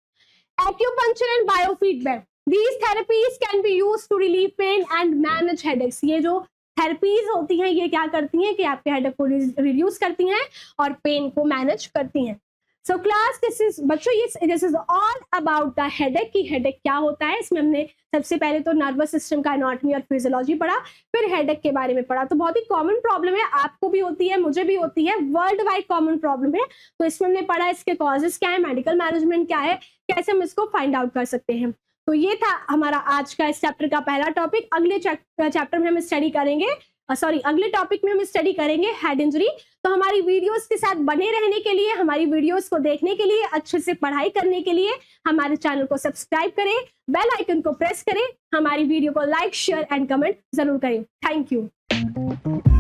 Acupuncture and biofeedback, these therapies can be used to relieve pain and manage headaches। ये जो थेरेपीज होती हैं ये क्या करती हैं कि आपके हेडेक को रिड्यूस करती हैं और पेन को मैनेज करती हैं। So class this is all about the headache की हेडेक क्या होता है। इसमें हमने सबसे पहले तो नर्वस सिस्टम का एनाटॉमी और फिजियोलॉजी पढ़ा, फिर हेडेक के बारे में पढ़ा। तो बहुत ही कॉमन प्रॉब्लम है, आपको भी होती है, मुझे भी होती है, वर्ल्ड वाइड कॉमन प्रॉब्लम है। तो इसमें हमने पढ़ा इसके कॉजेस क्या है, मेडिकल मैनेजमेंट क्या है, कैसे हम इसको फाइंड आउट कर सकते हैं। तो ये था हमारा आज का इस चैप्टर का पहला टॉपिक। अगले चैप्टर में हम स्टडी करेंगे, अगले टॉपिक में हम स्टडी करेंगे हेड इंजरी। तो हमारी वीडियोस के साथ बने रहने के लिए, हमारी वीडियोस को देखने के लिए, अच्छे से पढ़ाई करने के लिए हमारे चैनल को सब्सक्राइब करें, बेल आइकन को प्रेस करें, हमारी वीडियो को लाइक, शेयर एंड कमेंट जरूर करें। Thank you.